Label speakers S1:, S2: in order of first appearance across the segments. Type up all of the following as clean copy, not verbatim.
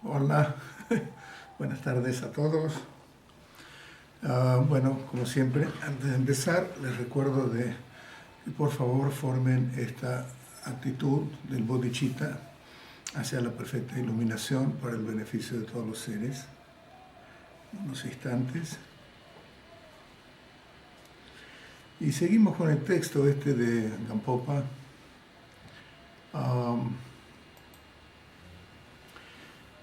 S1: Hola, buenas tardes a todos. Bueno, como siempre, antes de empezar, les recuerdo de que por favor formen esta actitud del bodhicitta hacia la perfecta iluminación para el beneficio de todos los seres. Unos instantes. Y seguimos con el texto este de Gampopa.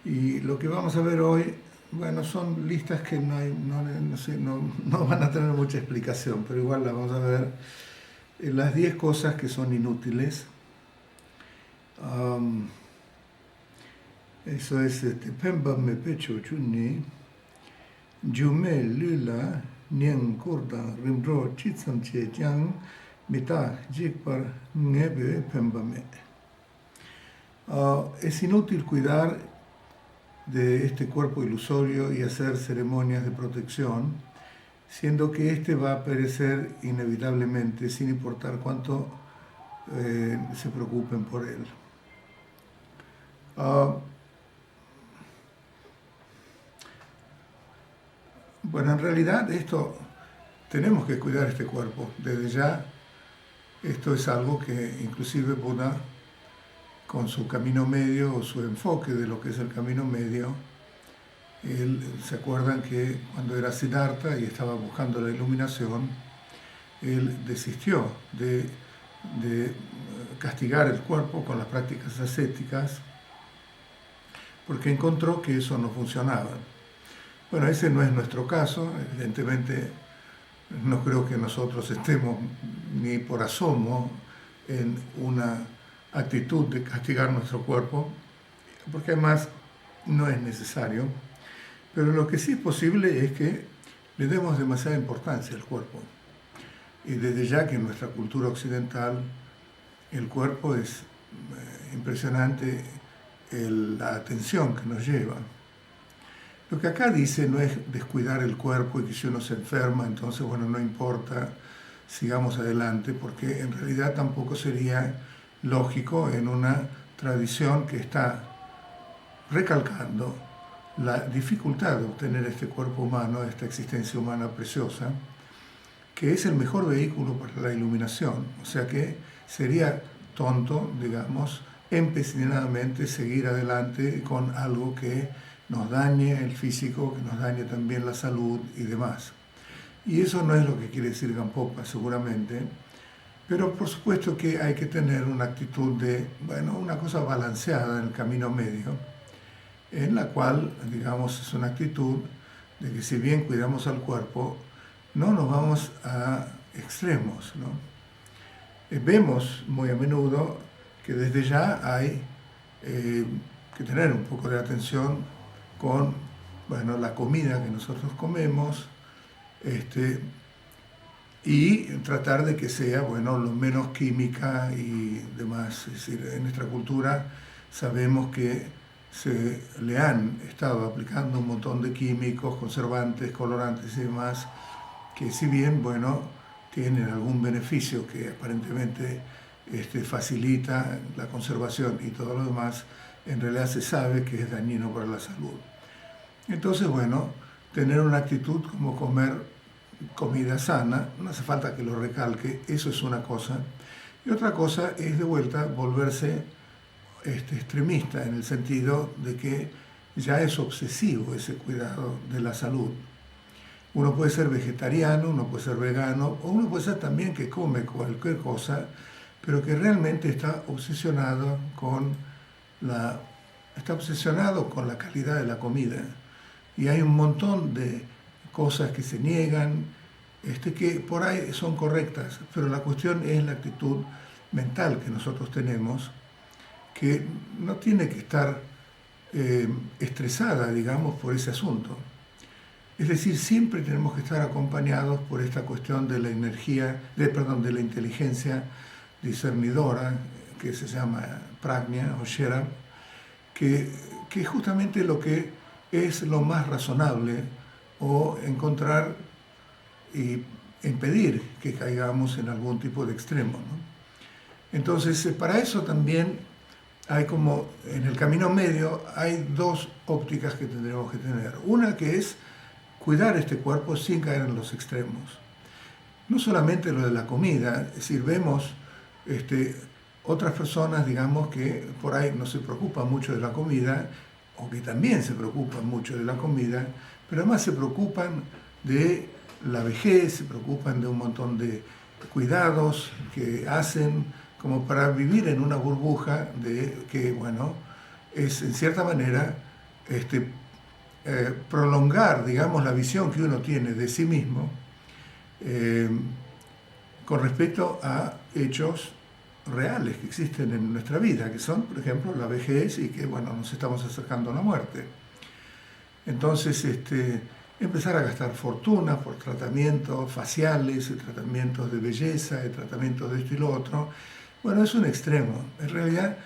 S1: Y lo que vamos a ver hoy, bueno, son listas que no van a tener mucha explicación, pero igual las vamos a ver. Las 10 cosas que son inútiles. Eso es Pemba me pecho chuni, Jume lula, Nien kurda rimro chitsam che chang, Mita jikpar ngebe Pemba me. Es inútil cuidar de este cuerpo ilusorio y hacer ceremonias de protección, siendo que éste va a perecer inevitablemente sin importar cuánto se preocupen por él. Bueno, en realidad tenemos que cuidar este cuerpo. Desde ya, esto es algo que inclusive Buda, con su camino medio o su enfoque de lo que es el camino medio, ¿se acuerdan que cuando era Siddhartha y estaba buscando la iluminación, él desistió de castigar el cuerpo con las prácticas ascéticas porque encontró que eso no funcionaba? Bueno, ese no es nuestro caso, evidentemente no creo que nosotros estemos ni por asomo en una actitud de castigar nuestro cuerpo, porque además no es necesario, pero lo que sí es posible es que le demos demasiada importancia al cuerpo. Y desde ya que en nuestra cultura occidental el cuerpo es impresionante la atención que nos lleva. Lo que acá dice no es descuidar el cuerpo y que si uno se enferma, entonces, bueno, no importa, sigamos adelante, porque en realidad tampoco sería lógico en una tradición que está recalcando la dificultad de obtener este cuerpo humano, esta existencia humana preciosa, que es el mejor vehículo para la iluminación. O sea que sería tonto, digamos, empecinadamente seguir adelante con algo que nos dañe el físico, que nos dañe también la salud y demás. Y eso no es lo que quiere decir Gampopa, seguramente, pero por supuesto que hay que tener una actitud de, bueno, una cosa balanceada en el camino medio, en la cual, digamos, es una actitud de que si bien cuidamos al cuerpo, no nos vamos a extremos, ¿no? Vemos muy a menudo que desde ya hay que tener un poco de atención con, bueno, la comida que nosotros comemos, y tratar de que sea, bueno, lo menos química y demás. Es decir, en nuestra cultura sabemos que se le han estado aplicando un montón de químicos, conservantes, colorantes y demás, que si bien, bueno, tienen algún beneficio que aparentemente facilita la conservación y todo lo demás, en realidad se sabe que es dañino para la salud. Entonces, bueno, tener una actitud como comer comida sana, no hace falta que lo recalque, eso es una cosa. Y otra cosa es de vuelta volverse extremista en el sentido de que ya es obsesivo ese cuidado de la salud. Uno puede ser vegetariano, uno puede ser vegano, o uno puede ser también que come cualquier cosa, pero que realmente está obsesionado con la calidad de la comida. Y hay un montón de cosas que se niegan, que por ahí son correctas, pero la cuestión es la actitud mental que nosotros tenemos, que no tiene que estar estresada, digamos, por ese asunto. Es decir, siempre tenemos que estar acompañados por esta cuestión de la de la inteligencia discernidora, que se llama prajna o shera, que es justamente lo que es lo más razonable, o encontrar y impedir que caigamos en algún tipo de extremo, ¿no? Entonces, para eso también hay como, en el camino medio, hay dos ópticas que tendremos que tener. Una que es cuidar este cuerpo sin caer en los extremos. No solamente lo de la comida, es decir, vemos otras personas, digamos, que por ahí no se preocupan mucho de la comida, o que también se preocupan mucho de la comida, pero además se preocupan de la vejez, se preocupan de un montón de cuidados que hacen como para vivir en una burbuja de que, bueno, es en cierta manera prolongar, digamos, la visión que uno tiene de sí mismo eh, con respecto a hechos reales que existen en nuestra vida, que son, por ejemplo, la vejez y que, bueno, nos estamos acercando a la muerte. Entonces, empezar a gastar fortuna por tratamientos faciales, tratamientos de belleza, tratamientos de esto y lo otro, bueno, es un extremo. En realidad,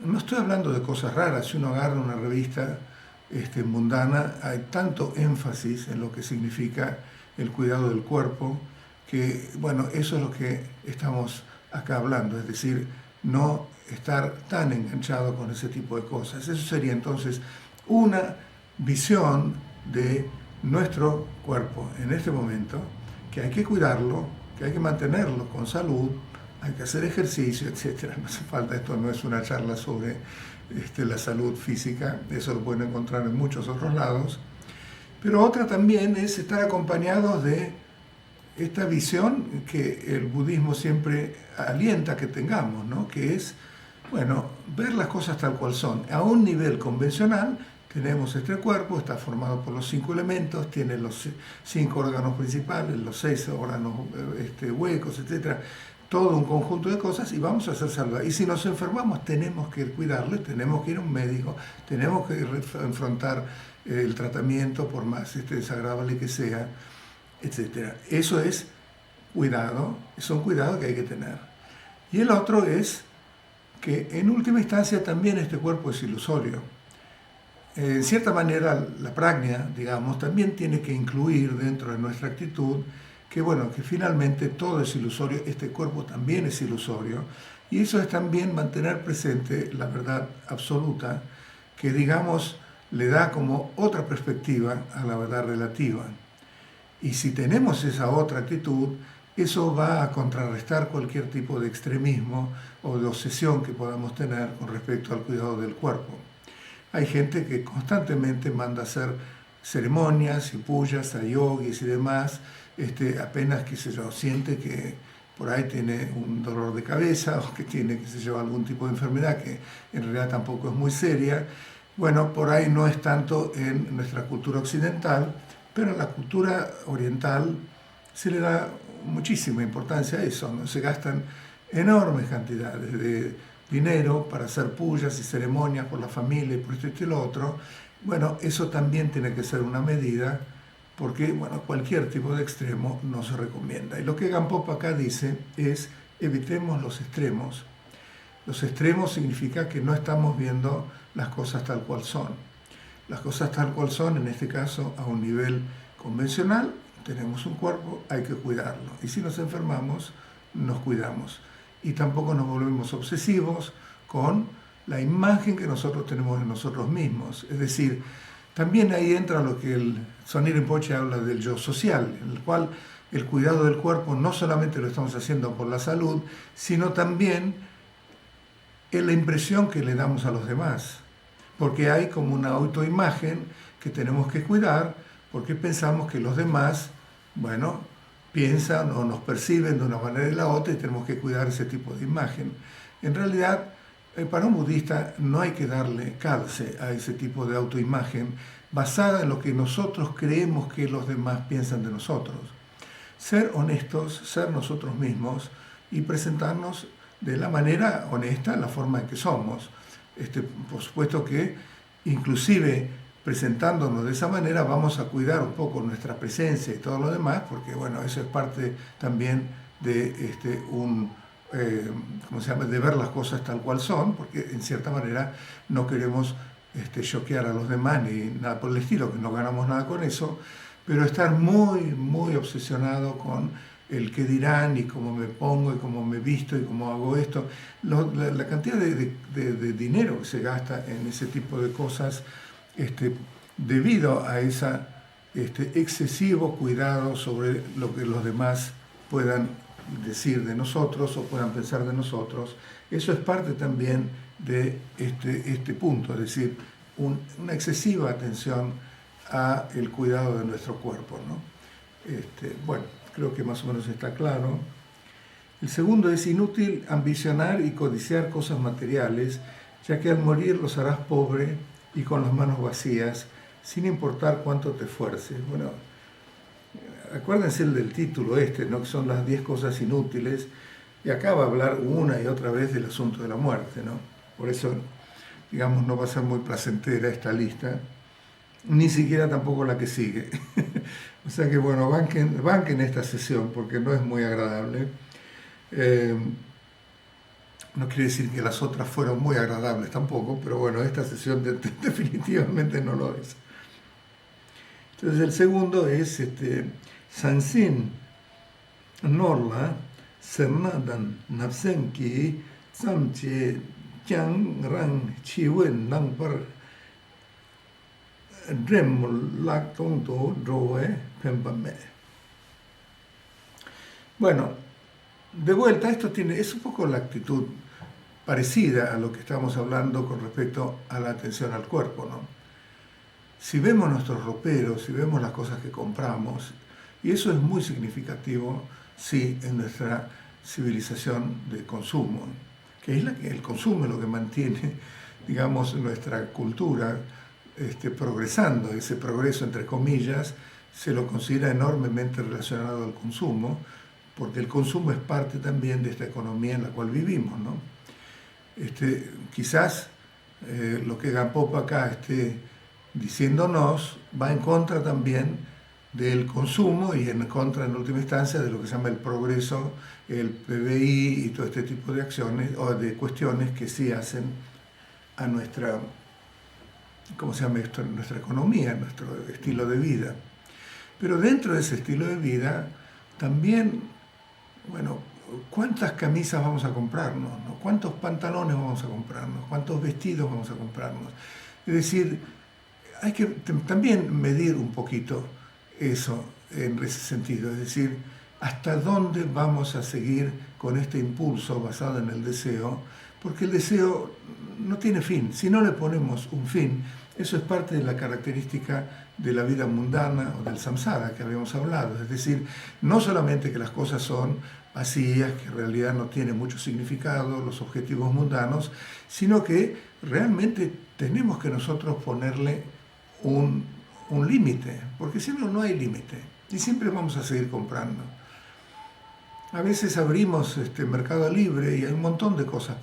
S1: no estoy hablando de cosas raras. Si uno agarra una revista mundana, hay tanto énfasis en lo que significa el cuidado del cuerpo, que, bueno, eso es lo que estamos acá hablando, es decir, no estar tan enganchado con ese tipo de cosas. Eso sería entonces una visión de nuestro cuerpo en este momento, que hay que cuidarlo, que hay que mantenerlo con salud, hay que hacer ejercicio, etc. No hace falta, esto no es una charla sobre la salud física, eso lo pueden encontrar en muchos otros lados, pero otra también es estar acompañados de esta visión que el budismo siempre alienta que tengamos, ¿no? Que es, bueno, ver las cosas tal cual son. A un nivel convencional tenemos este cuerpo, está formado por los 5 elementos, tiene los 5 órganos principales, los 6 órganos huecos, etc. Todo un conjunto de cosas y vamos a ser salvados. Y si nos enfermamos tenemos que cuidarlo, tenemos que ir a un médico, tenemos que enfrentar el tratamiento por más desagradable que sea, etc. Eso es cuidado, son cuidados que hay que tener. Y el otro es que en última instancia también este cuerpo es ilusorio. En cierta manera la prajna, digamos, también tiene que incluir dentro de nuestra actitud que, bueno, que finalmente todo es ilusorio, este cuerpo también es ilusorio, y eso es también mantener presente la verdad absoluta, que, digamos, le da como otra perspectiva a la verdad relativa. Y si tenemos esa otra actitud, eso va a contrarrestar cualquier tipo de extremismo o de obsesión que podamos tener con respecto al cuidado del cuerpo. Hay gente que constantemente manda a hacer ceremonias y puyas a yogis y demás, apenas, qué sé yo, siente que por ahí tiene un dolor de cabeza o que tiene, qué sé yo, algún tipo de enfermedad que en realidad tampoco es muy seria. Bueno, por ahí no es tanto en nuestra cultura occidental, pero en la cultura oriental se le da muchísima importancia a eso, ¿no? Se gastan enormes cantidades de dinero para hacer puyas y ceremonias por la familia y por esto y lo otro. Bueno, eso también tiene que ser una medida porque, bueno, cualquier tipo de extremo no se recomienda. Y lo que Gampopa acá dice es evitemos los extremos. Los extremos significa que no estamos viendo las cosas tal cual son. Las cosas tal cual son, en este caso, a un nivel convencional, tenemos un cuerpo, hay que cuidarlo. Y si nos enfermamos, nos cuidamos. Y tampoco nos volvemos obsesivos con la imagen que nosotros tenemos de nosotros mismos. Es decir, también ahí entra lo que el Sonir Rinpoche habla del yo social, en el cual el cuidado del cuerpo no solamente lo estamos haciendo por la salud, sino también en la impresión que le damos a los demás. Porque hay como una autoimagen que tenemos que cuidar, porque pensamos que los demás, bueno, piensan o nos perciben de una manera o de la otra y tenemos que cuidar ese tipo de imagen. En realidad, para un budista no hay que darle calce a ese tipo de autoimagen basada en lo que nosotros creemos que los demás piensan de nosotros. Ser honestos, ser nosotros mismos y presentarnos de la manera honesta, la forma en que somos. Por supuesto que inclusive presentándonos de esa manera vamos a cuidar un poco nuestra presencia y todo lo demás, porque bueno, eso es parte también de ¿cómo se llama?, de ver las cosas tal cual son, porque en cierta manera no queremos choquear a los demás ni nada por el estilo, que no ganamos nada con eso, pero estar muy, muy obsesionado con el qué dirán y cómo me pongo y cómo me visto y cómo hago esto. La cantidad de dinero que se gasta en ese tipo de cosas debido a ese excesivo cuidado sobre lo que los demás puedan decir de nosotros o puedan pensar de nosotros. Eso es parte también de este punto, es decir, una excesiva atención a el cuidado de nuestro cuerpo, ¿no? Bueno, creo que más o menos está claro. El segundo es inútil ambicionar y codiciar cosas materiales, ya que al morir los harás pobre y con las manos vacías, sin importar cuánto te esfuerces. Bueno, acuérdense del título ¿no? Que son las 10 cosas inútiles, y acá va a hablar una y otra vez del asunto de la muerte, ¿no? Por eso, digamos, no va a ser muy placentera esta lista, ni siquiera tampoco la que sigue. O sea que, bueno, banquen esta sesión porque no es muy agradable. No quiere decir que las otras fueron muy agradables tampoco, pero bueno, esta sesión definitivamente no lo es. Entonces el segundo es Sansin Norla Sernadan Napsenki Samche Chang Rang Chiwen Nangpar Dremol Lactonto Droe Pempame. Bueno, de vuelta, es un poco la actitud parecida a lo que estamos hablando con respecto a la atención al cuerpo, ¿no? Si vemos nuestros roperos, si vemos las cosas que compramos, y eso es muy significativo, sí, en nuestra civilización de consumo, que es el consumo es lo que mantiene, digamos, nuestra cultura progresando. Ese progreso, entre comillas, se lo considera enormemente relacionado al consumo, porque el consumo es parte también de esta economía en la cual vivimos, ¿no? Quizás lo que Gampopa acá esté diciéndonos va en contra también del consumo y en contra, en última instancia, de lo que se llama el progreso, el PBI y todo este tipo de acciones o de cuestiones que sí hacen a nuestra, ¿cómo se llama esto?, nuestra economía, nuestro estilo de vida. Pero dentro de ese estilo de vida también, bueno, ¿cuántas camisas vamos a comprarnos? ¿No? ¿Cuántos pantalones vamos a comprarnos? ¿Cuántos vestidos vamos a comprarnos? Es decir, hay que también medir un poquito eso en ese sentido, es decir, hasta dónde vamos a seguir con este impulso basado en el deseo, porque el deseo no tiene fin. Si no le ponemos un fin, eso es parte de la característica de la vida mundana o del samsara que habíamos hablado, es decir, no solamente que las cosas son vacías, que en realidad no tienen mucho significado, los objetivos mundanos, sino que realmente tenemos que nosotros ponerle un límite, porque si no, no hay límite y siempre vamos a seguir comprando. A veces abrimos Mercado Libre y hay un montón de cosas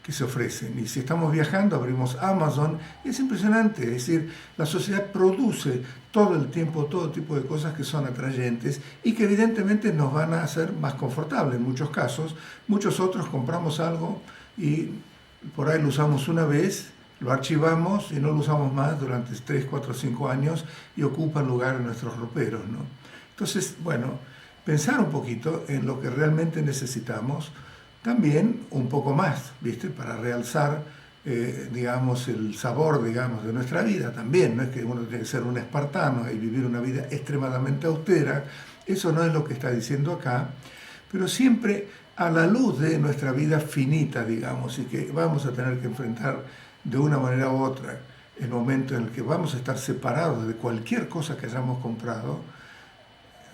S1: que se ofrecen, y si estamos viajando abrimos Amazon y es impresionante, es decir, la sociedad produce todo el tiempo todo tipo de cosas que son atrayentes y que evidentemente nos van a hacer más confortables en muchos casos. Muchos otros compramos algo y por ahí lo usamos una vez, lo archivamos y no lo usamos más durante 3, 4, 5 años y ocupan lugar en nuestros roperos, ¿no? Entonces, bueno, pensar un poquito en lo que realmente necesitamos, también un poco más, ¿viste? Para realzar, digamos, el sabor, digamos, de nuestra vida también. No es que uno tiene que ser un espartano y vivir una vida extremadamente austera, eso no es lo que está diciendo acá, pero siempre a la luz de nuestra vida finita, digamos, y que vamos a tener que enfrentar de una manera u otra el momento en el que vamos a estar separados de cualquier cosa que hayamos comprado,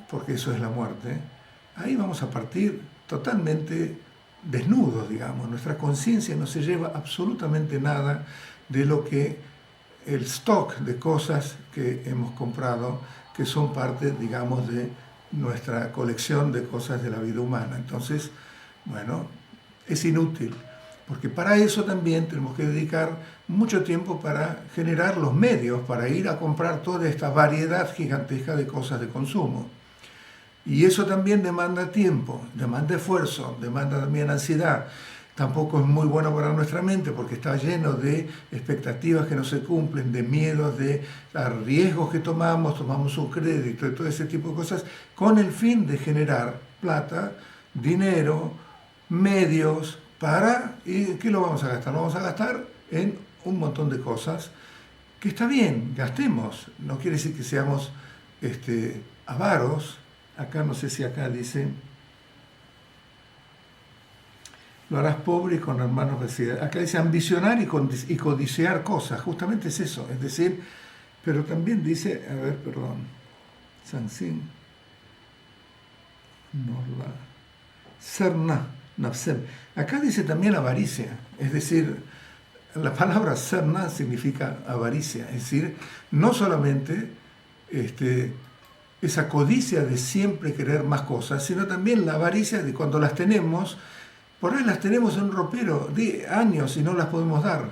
S1: porque eso es la muerte. Ahí vamos a partir totalmente desnudos, digamos. Nuestra conciencia no se lleva absolutamente nada de lo que el stock de cosas que hemos comprado, que son parte, digamos, de nuestra colección de cosas de la vida humana. Entonces, bueno, es inútil, porque para eso también tenemos que dedicar mucho tiempo para generar los medios para ir a comprar toda esta variedad gigantesca de cosas de consumo. Y eso también demanda tiempo, demanda esfuerzo, demanda también ansiedad. tampoco es muy bueno para nuestra mente porque está lleno de expectativas que no se cumplen, de miedos, de riesgos que tomamos un crédito y todo ese tipo de cosas, con el fin de generar plata, dinero, medios para... ¿Y qué lo vamos a gastar? Lo vamos a gastar en un montón de cosas que está bien, gastemos. No quiere decir que seamos avaros. Acá no sé si acá dice... Lo harás pobre y con hermanos vecinos. Acá dice ambicionar y codiciar cosas. Justamente es eso. Es decir, pero también dice, a ver, perdón, Sansin, no la... Serna, nafsem. Acá dice también avaricia. Es decir, la palabra serna significa avaricia. Es decir, no solamente esa codicia de siempre querer más cosas, sino también la avaricia de cuando las tenemos. Por ahí las tenemos en un ropero de años y no las podemos dar.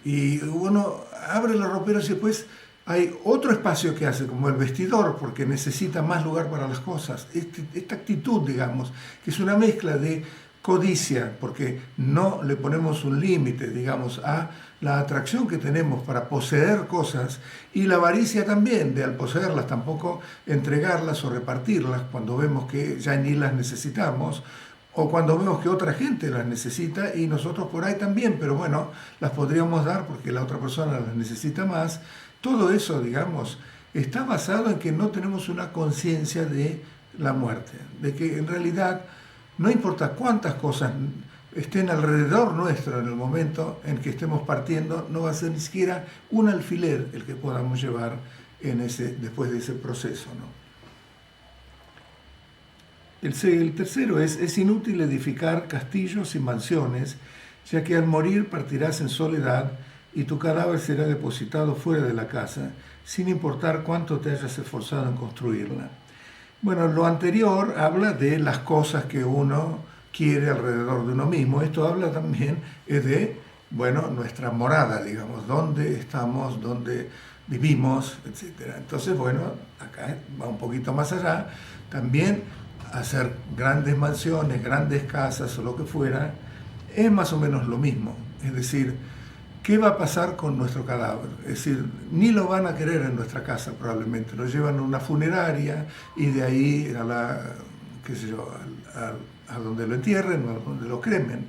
S1: Y uno abre los roperos y después hay otro espacio que hace, como el vestidor, porque necesita más lugar para las cosas. Esta actitud, digamos, que es una mezcla de codicia, porque no le ponemos un límite, digamos, a la atracción que tenemos para poseer cosas, y la avaricia también, de al poseerlas tampoco entregarlas o repartirlas cuando vemos que ya ni las necesitamos, o cuando vemos que otra gente las necesita y nosotros por ahí también, pero bueno, las podríamos dar porque la otra persona las necesita más. Todo eso, digamos, está basado en que no tenemos una conciencia de la muerte, de que en realidad no importa cuántas cosas estén alrededor nuestro en el momento en que estemos partiendo, no va a ser ni siquiera un alfiler el que podamos llevar después de ese proceso, ¿no? El tercero es inútil edificar castillos y mansiones, ya que al morir partirás en soledad y tu cadáver será depositado fuera de la casa, sin importar cuánto te hayas esforzado en construirla. Bueno, lo anterior habla de las cosas que uno quiere alrededor de uno mismo. Esto habla también de, bueno, nuestra morada, digamos, dónde estamos, dónde vivimos, etc. Entonces, bueno, acá va un poquito más allá. También hacer grandes mansiones, grandes casas o lo que fuera, es más o menos lo mismo. Es decir, ¿qué va a pasar con nuestro cadáver? Es decir, ni lo van a querer en nuestra casa probablemente, lo llevan a una funeraria y de ahí a a donde lo entierren o a donde lo cremen.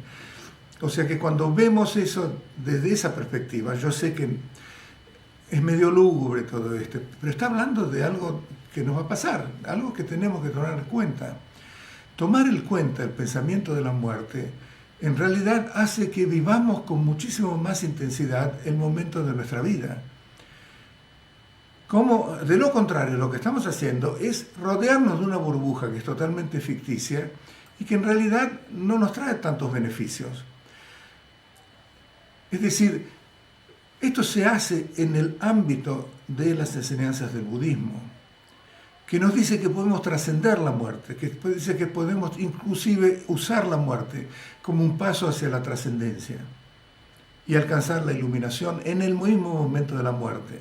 S1: O sea que cuando vemos eso desde esa perspectiva, yo sé que es medio lúgubre todo esto, pero está hablando de algo que nos va a pasar, algo que tenemos que tomar en cuenta. Tomar en cuenta el pensamiento de la muerte en realidad hace que vivamos con muchísimo más intensidad el momento de nuestra vida. Como, de lo contrario, lo que estamos haciendo es rodearnos de una burbuja que es totalmente ficticia y que en realidad no nos trae tantos beneficios. Es decir, esto se hace en el ámbito de las enseñanzas del budismo, que nos dice que podemos trascender la muerte, que dice que podemos inclusive usar la muerte como un paso hacia la trascendencia y alcanzar la iluminación en el mismo momento de la muerte.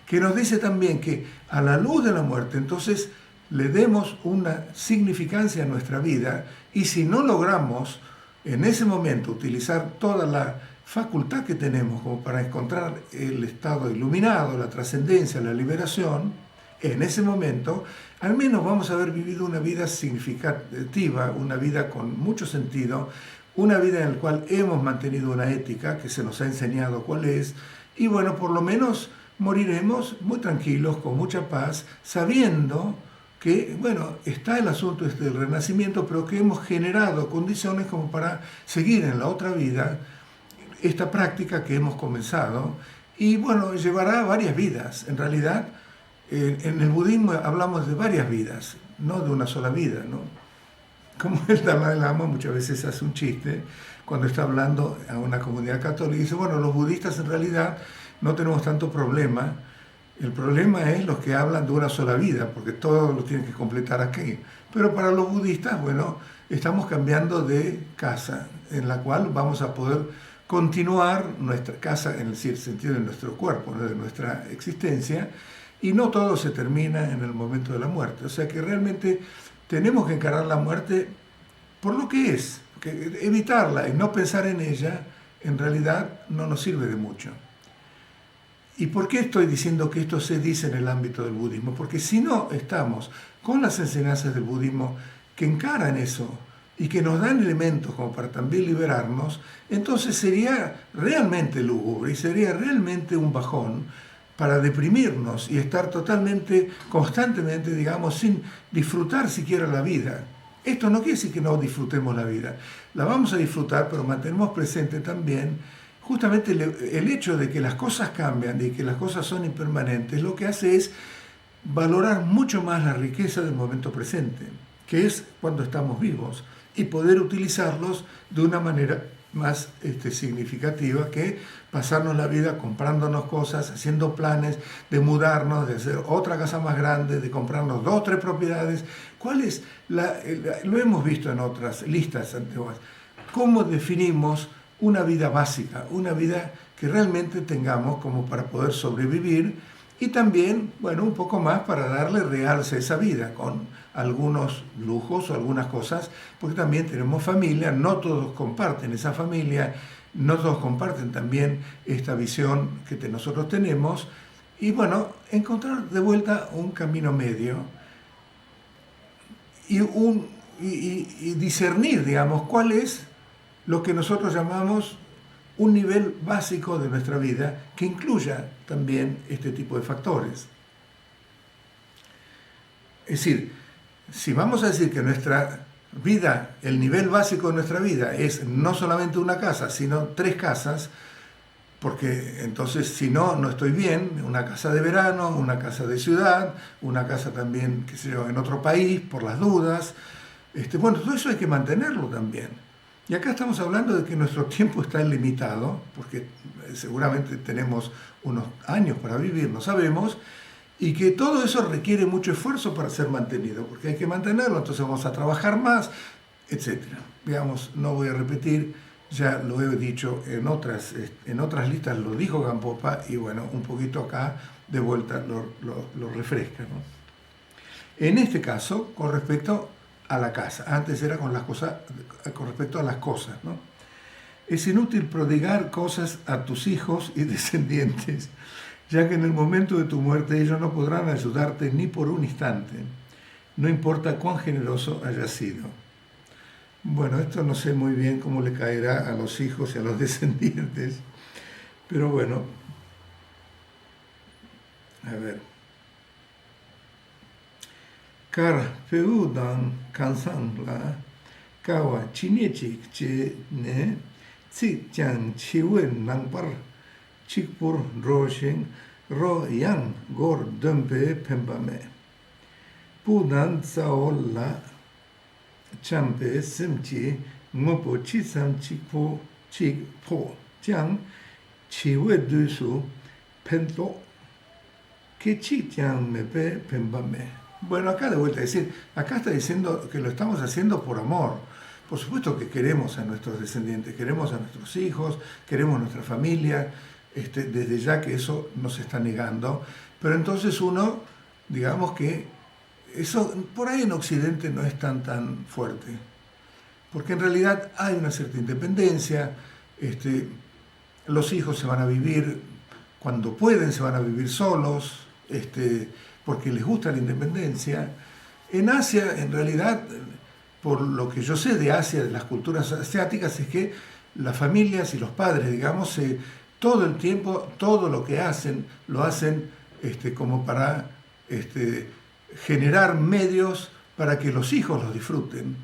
S1: Que nos dice también que a la luz de la muerte, entonces, le demos una significancia a nuestra vida, y si no logramos en ese momento utilizar toda la facultad que tenemos como para encontrar el estado iluminado, la trascendencia, la liberación, en ese momento, al menos vamos a haber vivido una vida significativa, una vida con mucho sentido, una vida en la cual hemos mantenido una ética que se nos ha enseñado cuál es, y bueno, por lo menos moriremos muy tranquilos, con mucha paz, sabiendo que, bueno, está el asunto del renacimiento, pero que hemos generado condiciones como para seguir en la otra vida esta práctica que hemos comenzado, y bueno, llevará varias vidas. En realidad, en el budismo hablamos de varias vidas, no de una sola vida, ¿no? Como el Dalai Lama muchas veces hace un chiste cuando está hablando a una comunidad católica y dice, bueno, los budistas en realidad no tenemos tanto problema, el problema es los que hablan de una sola vida, porque todo lo tienen que completar aquí. Pero para los budistas, bueno, estamos cambiando de casa, en la cual vamos a poder continuar nuestra casa, en el sentido de nuestro cuerpo, ¿no? De nuestra existencia, y no todo se termina en el momento de la muerte. O sea que realmente tenemos que encarar la muerte por lo que es, Porque evitarla y no pensar en ella en realidad no nos sirve de mucho. ¿Y por qué estoy diciendo que esto se dice en el ámbito del budismo? Porque si no estamos con las enseñanzas del budismo que encaran eso y que nos dan elementos como para también liberarnos, entonces sería realmente lúgubre y sería realmente un bajón para deprimirnos y estar totalmente, constantemente, digamos, sin disfrutar siquiera la vida. Esto no quiere decir que no disfrutemos la vida. La vamos a disfrutar, pero mantenemos presente también justamente el hecho de que las cosas cambian y que las cosas son impermanentes, lo que hace es valorar mucho más la riqueza del momento presente, que es cuando estamos vivos, y poder utilizarlos de una manera más significativa que pasarnos la vida comprándonos cosas, haciendo planes de mudarnos, de hacer otra casa más grande, de comprarnos 2 o 3 propiedades. ¿Cuál es lo hemos visto en otras listas antiguas? ¿Cómo definimos una vida básica, una vida que realmente tengamos como para poder sobrevivir y también, bueno, un poco más para darle realce a esa vida con algunos lujos o algunas cosas, porque también tenemos familia, no todos comparten esa familia, no todos comparten también esta visión que nosotros tenemos y bueno, encontrar de vuelta un camino medio y discernir, digamos, cuál es lo que nosotros llamamos un nivel básico de nuestra vida que incluya también este tipo de factores. Es decir, si vamos a decir que nuestra vida, el nivel básico de nuestra vida es no solamente una casa, sino 3 casas, porque entonces si no, no estoy bien, una casa de verano, una casa de ciudad, una casa también, qué sé yo, en otro país, por las dudas. Bueno, todo eso hay que mantenerlo también. Y acá estamos hablando de que nuestro tiempo está limitado, porque seguramente tenemos unos años para vivir, no sabemos, y que todo eso requiere mucho esfuerzo para ser mantenido, porque hay que mantenerlo, entonces vamos a trabajar más, etc. Digamos, no voy a repetir, ya lo he dicho en otras listas, lo dijo Gampopa, y bueno, un poquito acá de vuelta lo refresca, ¿no? En este caso, con respecto a la casa. Antes era con respecto a las cosas, ¿no? Es inútil prodigar cosas a tus hijos y descendientes, ya que en el momento de tu muerte ellos no podrán ayudarte ni por un instante, no importa cuán generoso hayas sido. Bueno, esto no sé muy bien cómo le caerá a los hijos y a los descendientes, pero bueno, a ver. Kar peudan kansan la kawa chinechik che ne tsi chan chiwen nangpar chikpur roshin ro yang gor dumpe pembame. Pudan tsao la champe simchi ngopo chisam chikpo chang chiwe dusu pento que chi chan mepe pembame. Bueno, acá de vuelta, es decir, acá está diciendo que lo estamos haciendo por amor. Por supuesto que queremos a nuestros descendientes, queremos a nuestros hijos, queremos a nuestra familia, desde ya que eso nos está negando. Pero entonces uno, digamos que eso por ahí en Occidente no es tan fuerte. Porque en realidad hay una cierta independencia, los hijos se van a vivir cuando pueden, se van a vivir solos, porque les gusta la independencia. En Asia, en realidad, por lo que yo sé de Asia, de las culturas asiáticas, es que las familias y los padres, digamos, todo el tiempo, todo lo que hacen, lo hacen como para generar medios para que los hijos los disfruten.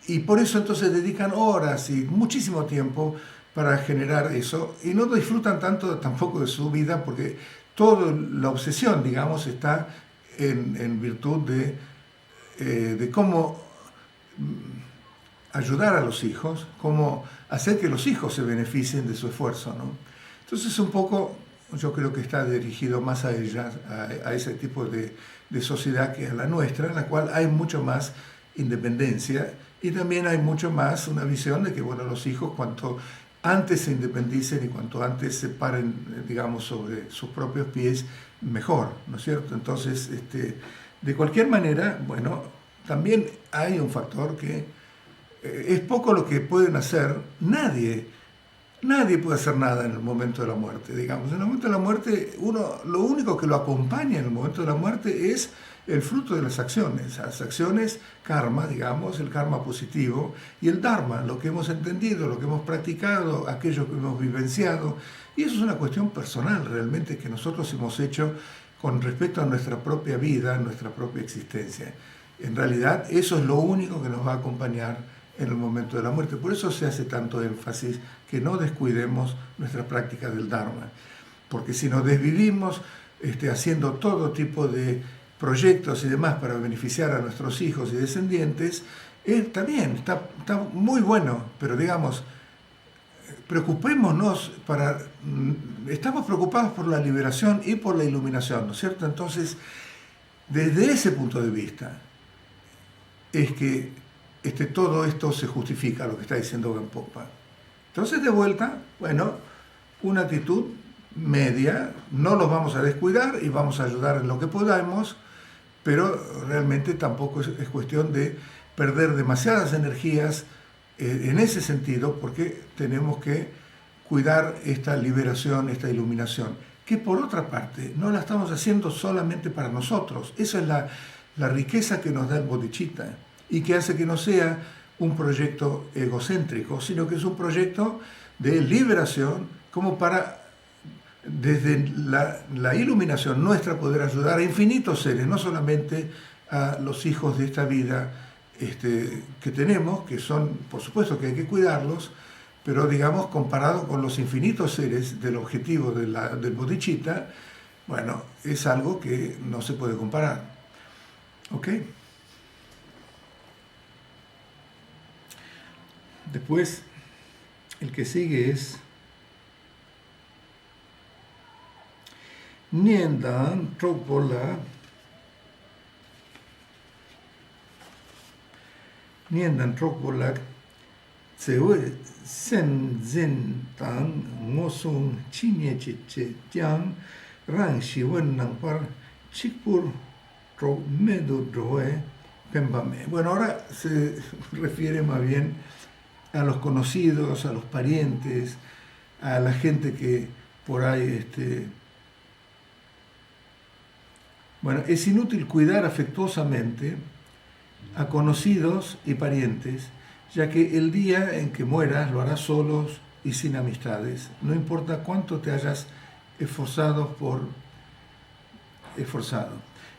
S1: Y por eso entonces dedican horas y muchísimo tiempo para generar eso, y no disfrutan tanto tampoco de su vida, porque toda la obsesión, digamos, está en virtud de cómo ayudar a los hijos, cómo hacer que los hijos se beneficien de su esfuerzo, ¿no? Entonces un poco yo creo que está dirigido más a ellas, a ese tipo de sociedad que a la nuestra, en la cual hay mucho más independencia y también hay mucho más una visión de que, bueno, los hijos cuanto antes se independicen y cuanto antes se paren, digamos, sobre sus propios pies, mejor, ¿no es cierto? Entonces, de cualquier manera, bueno, también hay un factor que es poco lo que pueden hacer. Nadie puede hacer nada en el momento de la muerte, digamos. En el momento de la muerte, lo único que lo acompaña en el momento de la muerte es el fruto de las acciones, karma, digamos, el karma positivo, y el dharma, lo que hemos entendido, lo que hemos practicado, aquello que hemos vivenciado. Y eso es una cuestión personal realmente que nosotros hemos hecho con respecto a nuestra propia vida, nuestra propia existencia. En realidad, eso es lo único que nos va a acompañar en el momento de la muerte. Por eso se hace tanto énfasis que no descuidemos nuestra práctica del Dharma. Porque si nos desvivimos haciendo todo tipo de proyectos y demás para beneficiar a nuestros hijos y descendientes, está bien, está muy bueno, pero digamos, preocupémonos estamos preocupados por la liberación y por la iluminación, ¿no es cierto? Entonces, desde ese punto de vista, es que todo esto se justifica, lo que está diciendo Gampopa. Entonces, de vuelta, bueno, una actitud media, no los vamos a descuidar y vamos a ayudar en lo que podamos, pero realmente tampoco es cuestión de perder demasiadas energías en ese sentido, porque tenemos que cuidar esta liberación, esta iluminación, que por otra parte no la estamos haciendo solamente para nosotros. Esa es la riqueza que nos da el bodhicitta y que hace que no sea un proyecto egocéntrico, sino que es un proyecto de liberación como para, desde la iluminación nuestra, poder ayudar a infinitos seres, no solamente a los hijos de esta vida que tenemos, que son, por supuesto que hay que cuidarlos, pero digamos, comparado con los infinitos seres del objetivo del bodhicitta, bueno, es algo que no se puede comparar. ¿Ok? Después, el que sigue es Niendan Trokpola Tsewe Sen Zin Tang Ngosung Chinye Chiche Tiang Rang Shiwen Nangpar Chikpur Tro Medu Droe Pembame. Bueno, ahora se refiere más bien a los conocidos, a los parientes, a la gente que por ahí bueno, es inútil cuidar afectuosamente a conocidos y parientes, ya que el día en que mueras lo harás solos y sin amistades, no importa cuánto te hayas esforzado.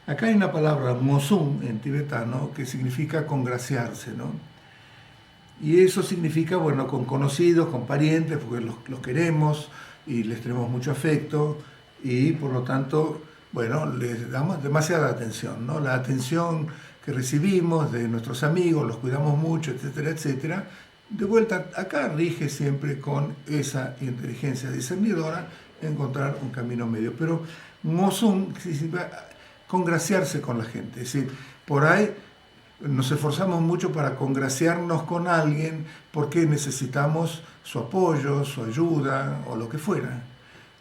S1: Acá hay una palabra, mosung, en tibetano, que significa congraciarse, ¿no? Y eso significa, bueno, con conocidos, con parientes, porque los queremos y les tenemos mucho afecto y por lo tanto, bueno, les damos demasiada atención, ¿no? La atención que recibimos de nuestros amigos, los cuidamos mucho, etcétera, etcétera. De vuelta, acá rige siempre con esa inteligencia discernidora encontrar un camino medio. Pero Mosum significa congraciarse con la gente, es decir, por ahí nos esforzamos mucho para congraciarnos con alguien porque necesitamos su apoyo, su ayuda o lo que fuera.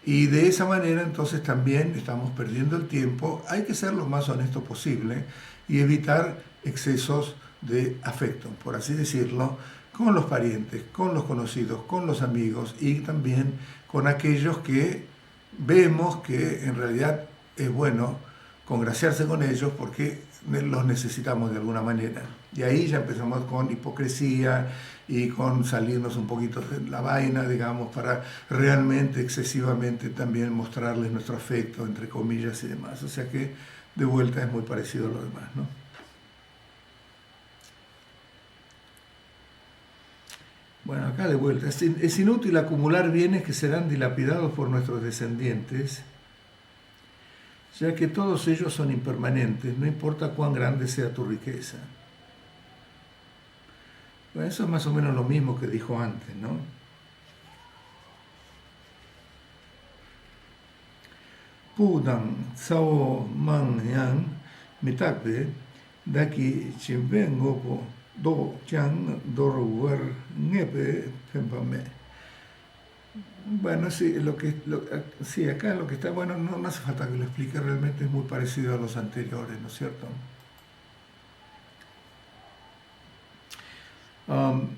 S1: Y de esa manera entonces también estamos perdiendo el tiempo. Hay que ser lo más honesto posible y evitar excesos de afecto, por así decirlo, con los parientes, con los conocidos, con los amigos y también con aquellos que vemos que en realidad es bueno congraciarse con ellos porque los necesitamos de alguna manera. Y ahí ya empezamos con hipocresía y con salirnos un poquito de la vaina, digamos, para realmente, excesivamente también mostrarles nuestro afecto, entre comillas y demás. O sea que de vuelta es muy parecido a lo demás, ¿no? Bueno, acá de vuelta, es inútil acumular bienes que serán dilapidados por nuestros descendientes, ya que todos ellos son impermanentes, no importa cuán grande sea tu riqueza. Bueno, eso es más o menos lo mismo que dijo antes, ¿no? Pudan Tsao Man Yang Mitakbe Daki Chimbengo Do Chang Dorwer Nepe Pempame. Bueno, sí, sí, acá lo que está, bueno, no hace falta que lo explique, realmente es muy parecido a los anteriores, ¿no es cierto? Um,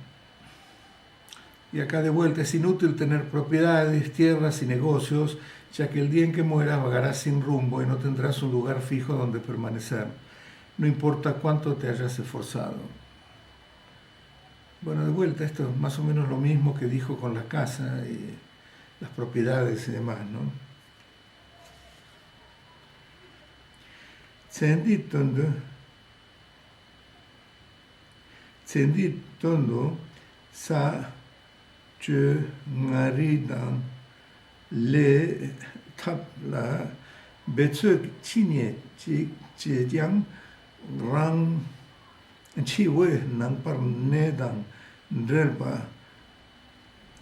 S1: y acá de vuelta, es inútil tener propiedades, tierras y negocios, ya que el día en que mueras vagarás sin rumbo y no tendrás un lugar fijo donde permanecer, no importa cuánto te hayas esforzado. Bueno, de vuelta, esto es más o menos lo mismo que dijo con la casa y las propiedades y demás, ¿no? Tsendi tondo sa che ngaridan le tapla betsök chinye che jiang rang chiwe nang par nedang drelpa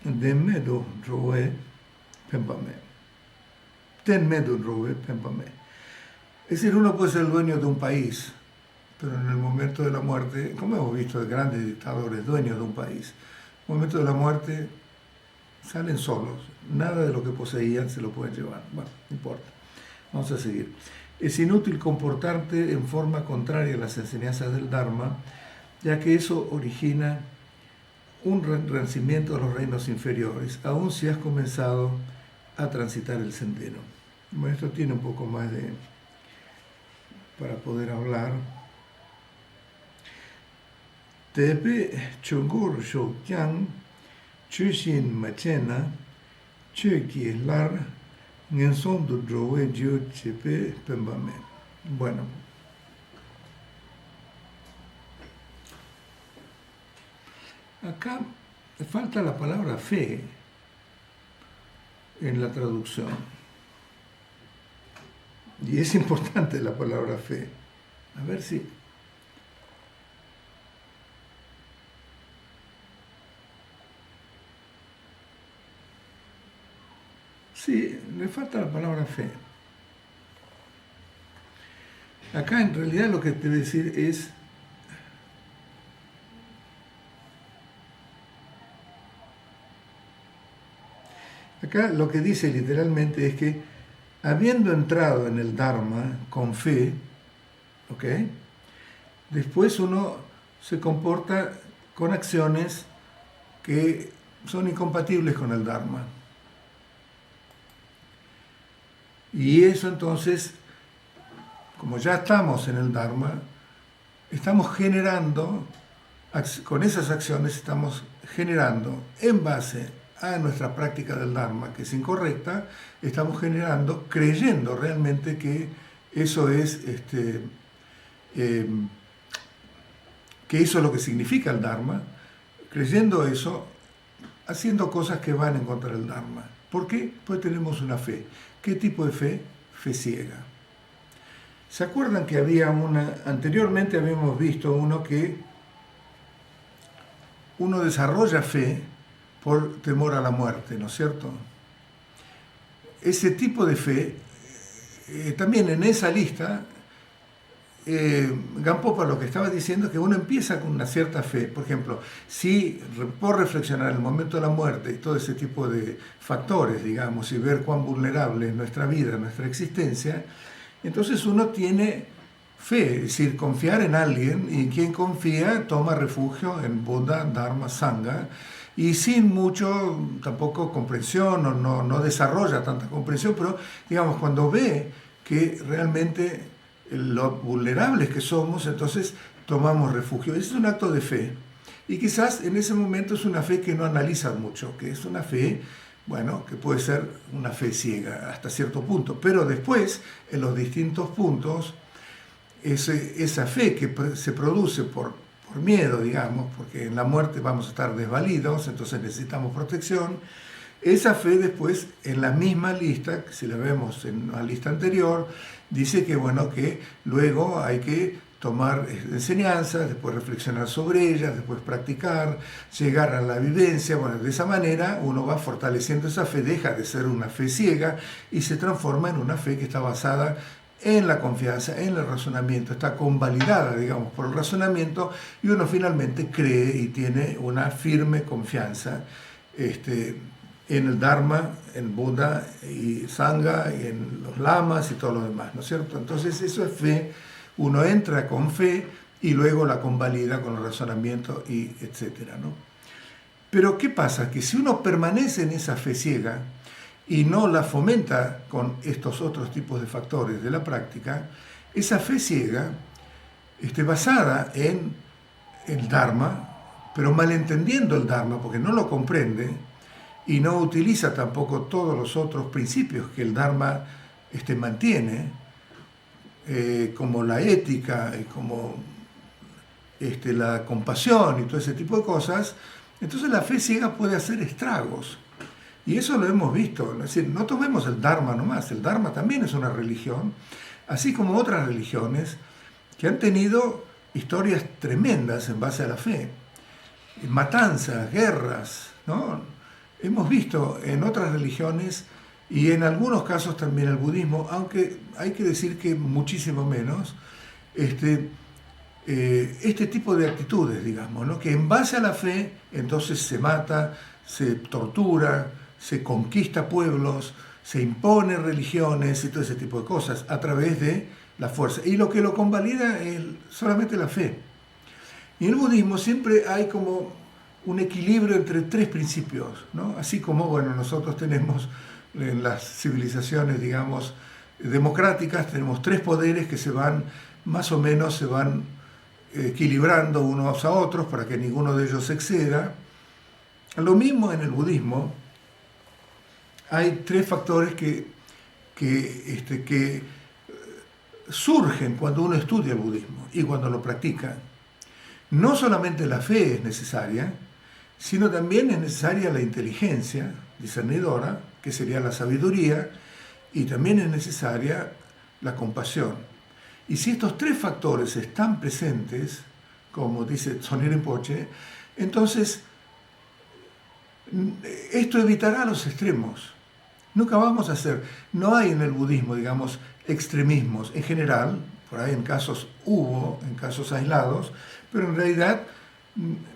S1: de medo roe pempame. Ten medo roe pempame. Es decir, uno puede ser el dueño de un país, pero en el momento de la muerte, como hemos visto de grandes dictadores, dueños de un país, en el momento de la muerte salen solos, nada de lo que poseían se lo pueden llevar. Bueno, no importa, vamos a seguir. Es inútil comportarte en forma contraria a las enseñanzas del Dharma, ya que eso origina un renacimiento de los reinos inferiores, aun si has comenzado a transitar el sendero. Bueno, esto tiene un poco más para poder hablar. Tepe chungur shokyang chushin machena chuki lar ngenson du drowe dio chepe pembame. Bueno, acá falta la palabra fe en la traducción. Y es importante la palabra fe. A ver si... Sí, le falta la palabra fe. Acá en realidad lo que te voy a decir es... Acá lo que dice literalmente es que habiendo entrado en el Dharma con fe, ¿ok? Después uno se comporta con acciones que son incompatibles con el Dharma. Y eso entonces, como ya estamos en el Dharma, estamos generando, con esas acciones estamos generando en base a nuestra práctica del Dharma, que es incorrecta, estamos generando, creyendo realmente que eso es, que eso es lo que significa el Dharma, creyendo eso, haciendo cosas que van en contra del Dharma. ¿Por qué? Pues tenemos una fe. ¿Qué tipo de fe? Fe ciega. ¿Se acuerdan que anteriormente habíamos visto que uno desarrolla fe por temor a la muerte, ¿no es cierto? Ese tipo de fe, también en esa lista, Gampopa lo que estaba diciendo es que uno empieza con una cierta fe. Por ejemplo, si por reflexionar en el momento de la muerte y todo ese tipo de factores, digamos, y ver cuán vulnerable es nuestra vida, nuestra existencia, entonces uno tiene fe, es decir, confiar en alguien, y quien confía toma refugio en Buddha, Dharma, Sangha, y sin mucho tampoco comprensión, no desarrolla tanta comprensión, pero digamos, cuando ve que realmente lo vulnerables que somos, entonces tomamos refugio. Ese es un acto de fe. Y quizás en ese momento es una fe que no analiza mucho, que es una fe, bueno, que puede ser una fe ciega hasta cierto punto. Pero después, en los distintos puntos, esa fe que se produce por miedo, digamos, porque en la muerte vamos a estar desvalidos, entonces necesitamos protección. Esa fe después, en la misma lista, si la vemos en la lista anterior, dice que, bueno, que luego hay que tomar enseñanzas, después reflexionar sobre ellas, después practicar, llegar a la vivencia. Bueno, de esa manera uno va fortaleciendo esa fe, deja de ser una fe ciega y se transforma en una fe que está basada en la confianza, en el razonamiento, está convalidada, digamos, por el razonamiento, y uno finalmente cree y tiene una firme confianza en el Dharma, en Buda y Sangha, y en los lamas y todo lo demás, ¿no es cierto? Entonces eso es fe, uno entra con fe y luego la convalida con el razonamiento y etcétera, ¿no? Pero ¿qué pasa? Que si uno permanece en esa fe ciega y no la fomenta con estos otros tipos de factores de la práctica, esa fe ciega, basada en el Dharma, pero malentendiendo el Dharma porque no lo comprende y no utiliza tampoco todos los otros principios que el Dharma mantiene, como la ética y como la compasión y todo ese tipo de cosas, entonces la fe ciega puede hacer estragos. Y eso lo hemos visto. Es decir, no tomemos el Dharma nomás, el Dharma también es una religión, así como otras religiones que han tenido historias tremendas en base a la fe. Matanzas, guerras, ¿no? Hemos visto en otras religiones y en algunos casos también el budismo, aunque hay que decir que muchísimo menos, este tipo de actitudes, digamos, ¿no? Que en base a la fe entonces se mata, se tortura, se conquista pueblos, se impone religiones y todo ese tipo de cosas a través de la fuerza. Y lo que lo convalida es solamente la fe. Y en el budismo siempre hay como un equilibrio entre tres principios, ¿no? Así como, bueno, nosotros tenemos en las civilizaciones, digamos, democráticas, tenemos tres poderes que se van, más o menos, se van equilibrando unos a otros para que ninguno de ellos se exceda. Lo mismo en el budismo, hay tres factores que surgen cuando uno estudia el budismo y cuando lo practica. No solamente la fe es necesaria, sino también es necesaria la inteligencia discernidora, que sería la sabiduría, y también es necesaria la compasión. Y si estos tres factores están presentes, como dice Tsonyi Rinpoche, entonces esto evitará los extremos. Nunca vamos a hacer, no hay en el budismo, digamos, extremismos. En general, por ahí en casos hubo, en casos aislados, pero en realidad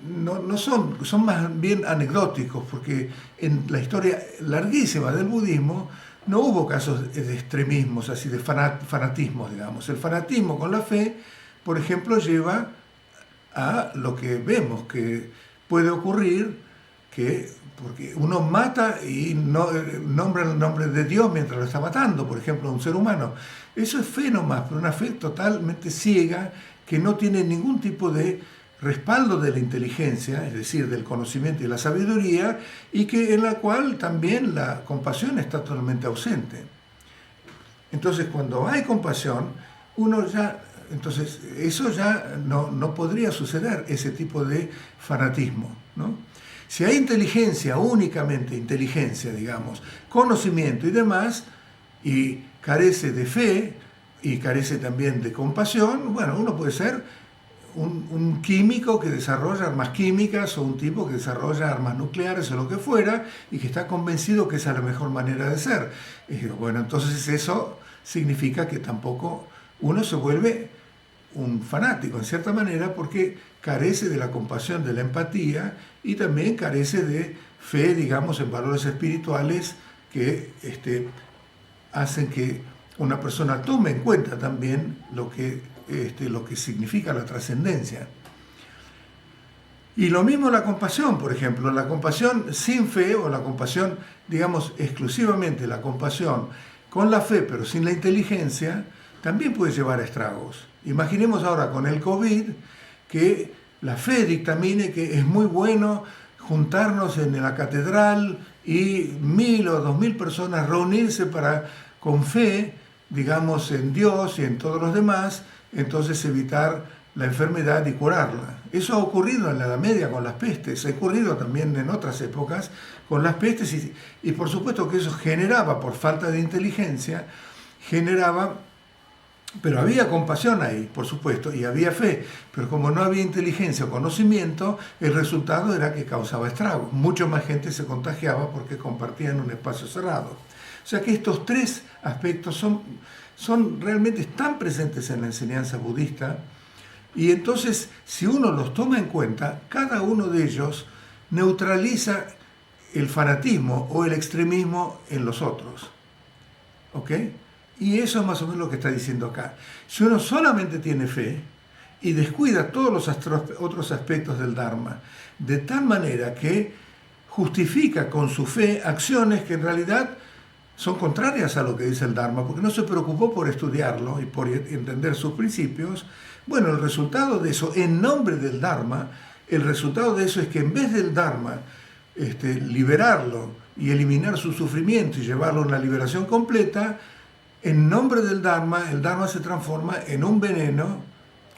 S1: no son más bien anecdóticos, porque en la historia larguísima del budismo no hubo casos de extremismos, así de fanatismo, digamos. El fanatismo con la fe, por ejemplo, lleva a lo que vemos que puede ocurrir, porque uno mata y no nombra el nombre de Dios mientras lo está matando, por ejemplo, a un ser humano. Eso es fe nomás, pero una fe totalmente ciega que no tiene ningún tipo de respaldo de la inteligencia, es decir, del conocimiento y la sabiduría, y en la cual también la compasión está totalmente ausente. Entonces, cuando hay compasión, entonces eso ya no podría suceder, ese tipo de fanatismo, ¿no? Si hay inteligencia, únicamente inteligencia, digamos, conocimiento y demás, y carece de fe, y carece también de compasión, bueno, uno puede ser un químico que desarrolla armas químicas o un tipo que desarrolla armas nucleares o lo que fuera y que está convencido que esa es la mejor manera de ser. Y digo, bueno, entonces eso significa que tampoco uno se vuelve un fanático en cierta manera porque carece de la compasión, de la empatía y también carece de fe, digamos, en valores espirituales que hacen que una persona tome en cuenta también lo que significa la trascendencia. Y lo mismo la compasión, por ejemplo, la compasión sin fe o la compasión, digamos, exclusivamente la compasión con la fe pero sin la inteligencia, también puede llevar a estragos. Imaginemos ahora con el COVID que la fe dictamine que es muy bueno juntarnos en la catedral y 1.000 o 2.000 personas reunirse para, con fe, digamos, en Dios y en todos los demás, entonces evitar la enfermedad y curarla. Eso ha ocurrido en la Edad Media con las pestes, ha ocurrido también en otras épocas con las pestes y por supuesto que eso generaba, por falta de inteligencia, pero había compasión ahí, por supuesto, y había fe, pero como no había inteligencia o conocimiento, el resultado era que causaba estragos. Mucho más gente se contagiaba porque compartían un espacio cerrado. O sea que estos tres aspectos son realmente tan presentes en la enseñanza budista, y entonces si uno los toma en cuenta, cada uno de ellos neutraliza el fanatismo o el extremismo en los otros. ¿Ok? Y eso es más o menos lo que está diciendo acá. Si uno solamente tiene fe, y descuida todos los otros aspectos del Dharma, de tal manera que justifica con su fe acciones que en realidad son contrarias a lo que dice el Dharma, porque no se preocupó por estudiarlo y por entender sus principios. Bueno, el resultado de eso, en nombre del Dharma, el resultado de eso es que en vez del Dharma liberarlo y eliminar su sufrimiento y llevarlo a una liberación completa, en nombre del Dharma, el Dharma se transforma en un veneno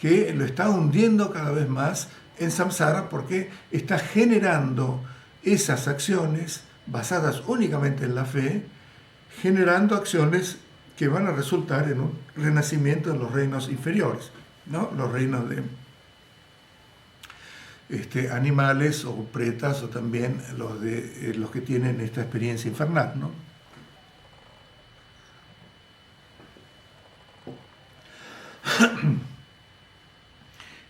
S1: que lo está hundiendo cada vez más en samsara, porque está generando esas acciones basadas únicamente en la fe, generando acciones que van a resultar en un renacimiento en los reinos inferiores, ¿no? Los reinos de animales o pretas, o también los que tienen esta experiencia infernal, ¿no?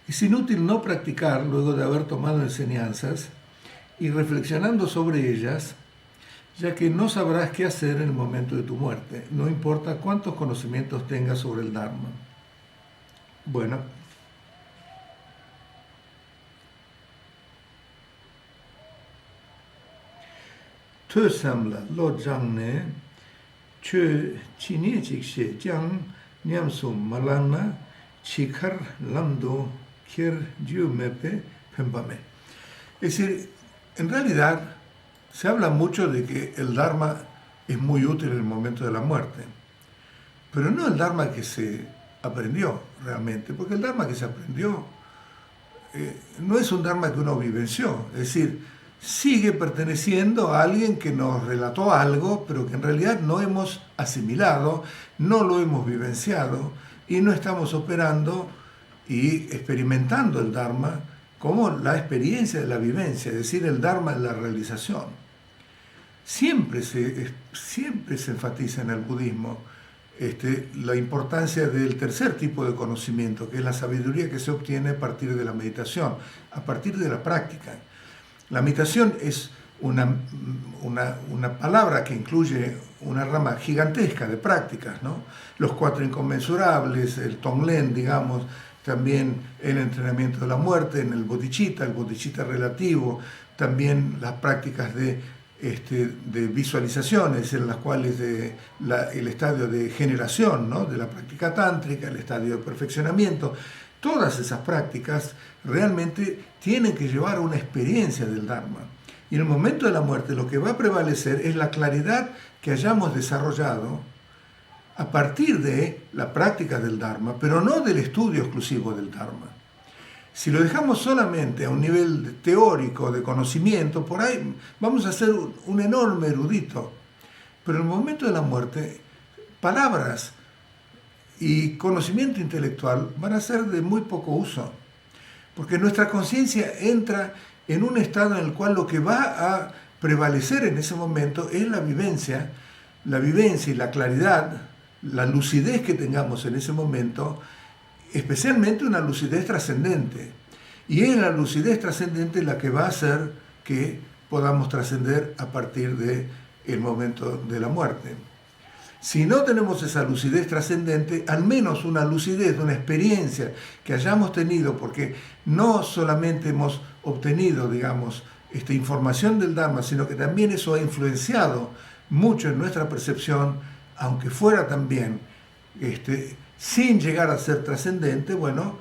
S1: Es inútil no practicar luego de haber tomado enseñanzas y reflexionando sobre ellas, ya que no sabrás qué hacer en el momento de tu muerte, no importa cuántos conocimientos tengas sobre el Dharma. Bueno, Tö samla lo jangne, chö chini chikshe jang, nyamsum malana, chikar lamdo, kier mepe pembame. Es decir, en realidad se habla mucho de que el Dharma es muy útil en el momento de la muerte, pero no el Dharma que se aprendió realmente, porque el Dharma que se aprendió no es un Dharma que uno vivenció, es decir, sigue perteneciendo a alguien que nos relató algo, pero que en realidad no hemos asimilado, no lo hemos vivenciado y no estamos operando y experimentando el Dharma como la experiencia de la vivencia, es decir, el Dharma es la realización. Siempre se enfatiza en el budismo la importancia del tercer tipo de conocimiento, que es la sabiduría que se obtiene a partir de la meditación, a partir de la práctica. La meditación es una palabra que incluye una rama gigantesca de prácticas, ¿no? Los 4 inconmensurables, el Tonglen, digamos, también el entrenamiento de la muerte, en el bodhicitta relativo, también las prácticas de visualizaciones, en las cuales el estadio de generación, ¿no? De la práctica tántrica, el estadio de perfeccionamiento. Todas esas prácticas realmente tienen que llevar una experiencia del Dharma. Y en el momento de la muerte lo que va a prevalecer es la claridad que hayamos desarrollado a partir de la práctica del Dharma, pero no del estudio exclusivo del Dharma. Si lo dejamos solamente a un nivel teórico de conocimiento, por ahí vamos a ser un enorme erudito. Pero en el momento de la muerte, palabras y conocimiento intelectual van a ser de muy poco uso, porque nuestra conciencia entra en un estado en el cual lo que va a prevalecer en ese momento es la vivencia y la claridad, la lucidez que tengamos en ese momento, especialmente una lucidez trascendente. Y es la lucidez trascendente la que va a hacer que podamos trascender a partir del momento de la muerte. Si no tenemos esa lucidez trascendente, al menos una lucidez, una experiencia que hayamos tenido, porque no solamente hemos obtenido, digamos, esta información del Dharma, sino que también eso ha influenciado mucho en nuestra percepción, aunque fuera también sin llegar a ser trascendente, bueno,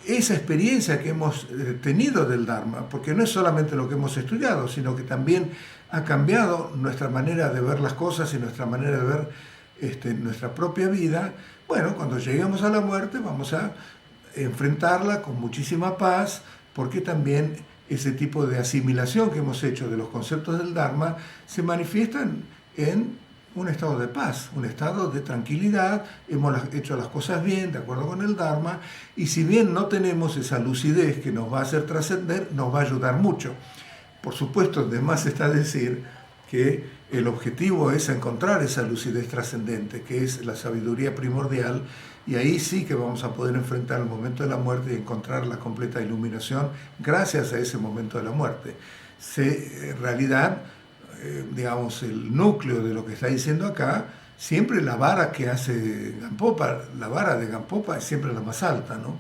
S1: esa experiencia que hemos tenido del Dharma, porque no es solamente lo que hemos estudiado, sino que también ha cambiado nuestra manera de ver las cosas y nuestra manera de ver nuestra propia vida. Bueno, cuando lleguemos a la muerte vamos a enfrentarla con muchísima paz, porque también ese tipo de asimilación que hemos hecho de los conceptos del Dharma se manifiestan en un estado de paz, un estado de tranquilidad, hemos hecho las cosas bien, de acuerdo con el Dharma, y si bien no tenemos esa lucidez que nos va a hacer trascender, nos va a ayudar mucho. Por supuesto, además está decir que el objetivo es encontrar esa lucidez trascendente, que es la sabiduría primordial, y ahí sí que vamos a poder enfrentar el momento de la muerte y encontrar la completa iluminación gracias a ese momento de la muerte. En realidad, digamos, el núcleo de lo que está diciendo acá, siempre la vara que hace Gampopa, la vara de Gampopa es siempre la más alta, ¿no?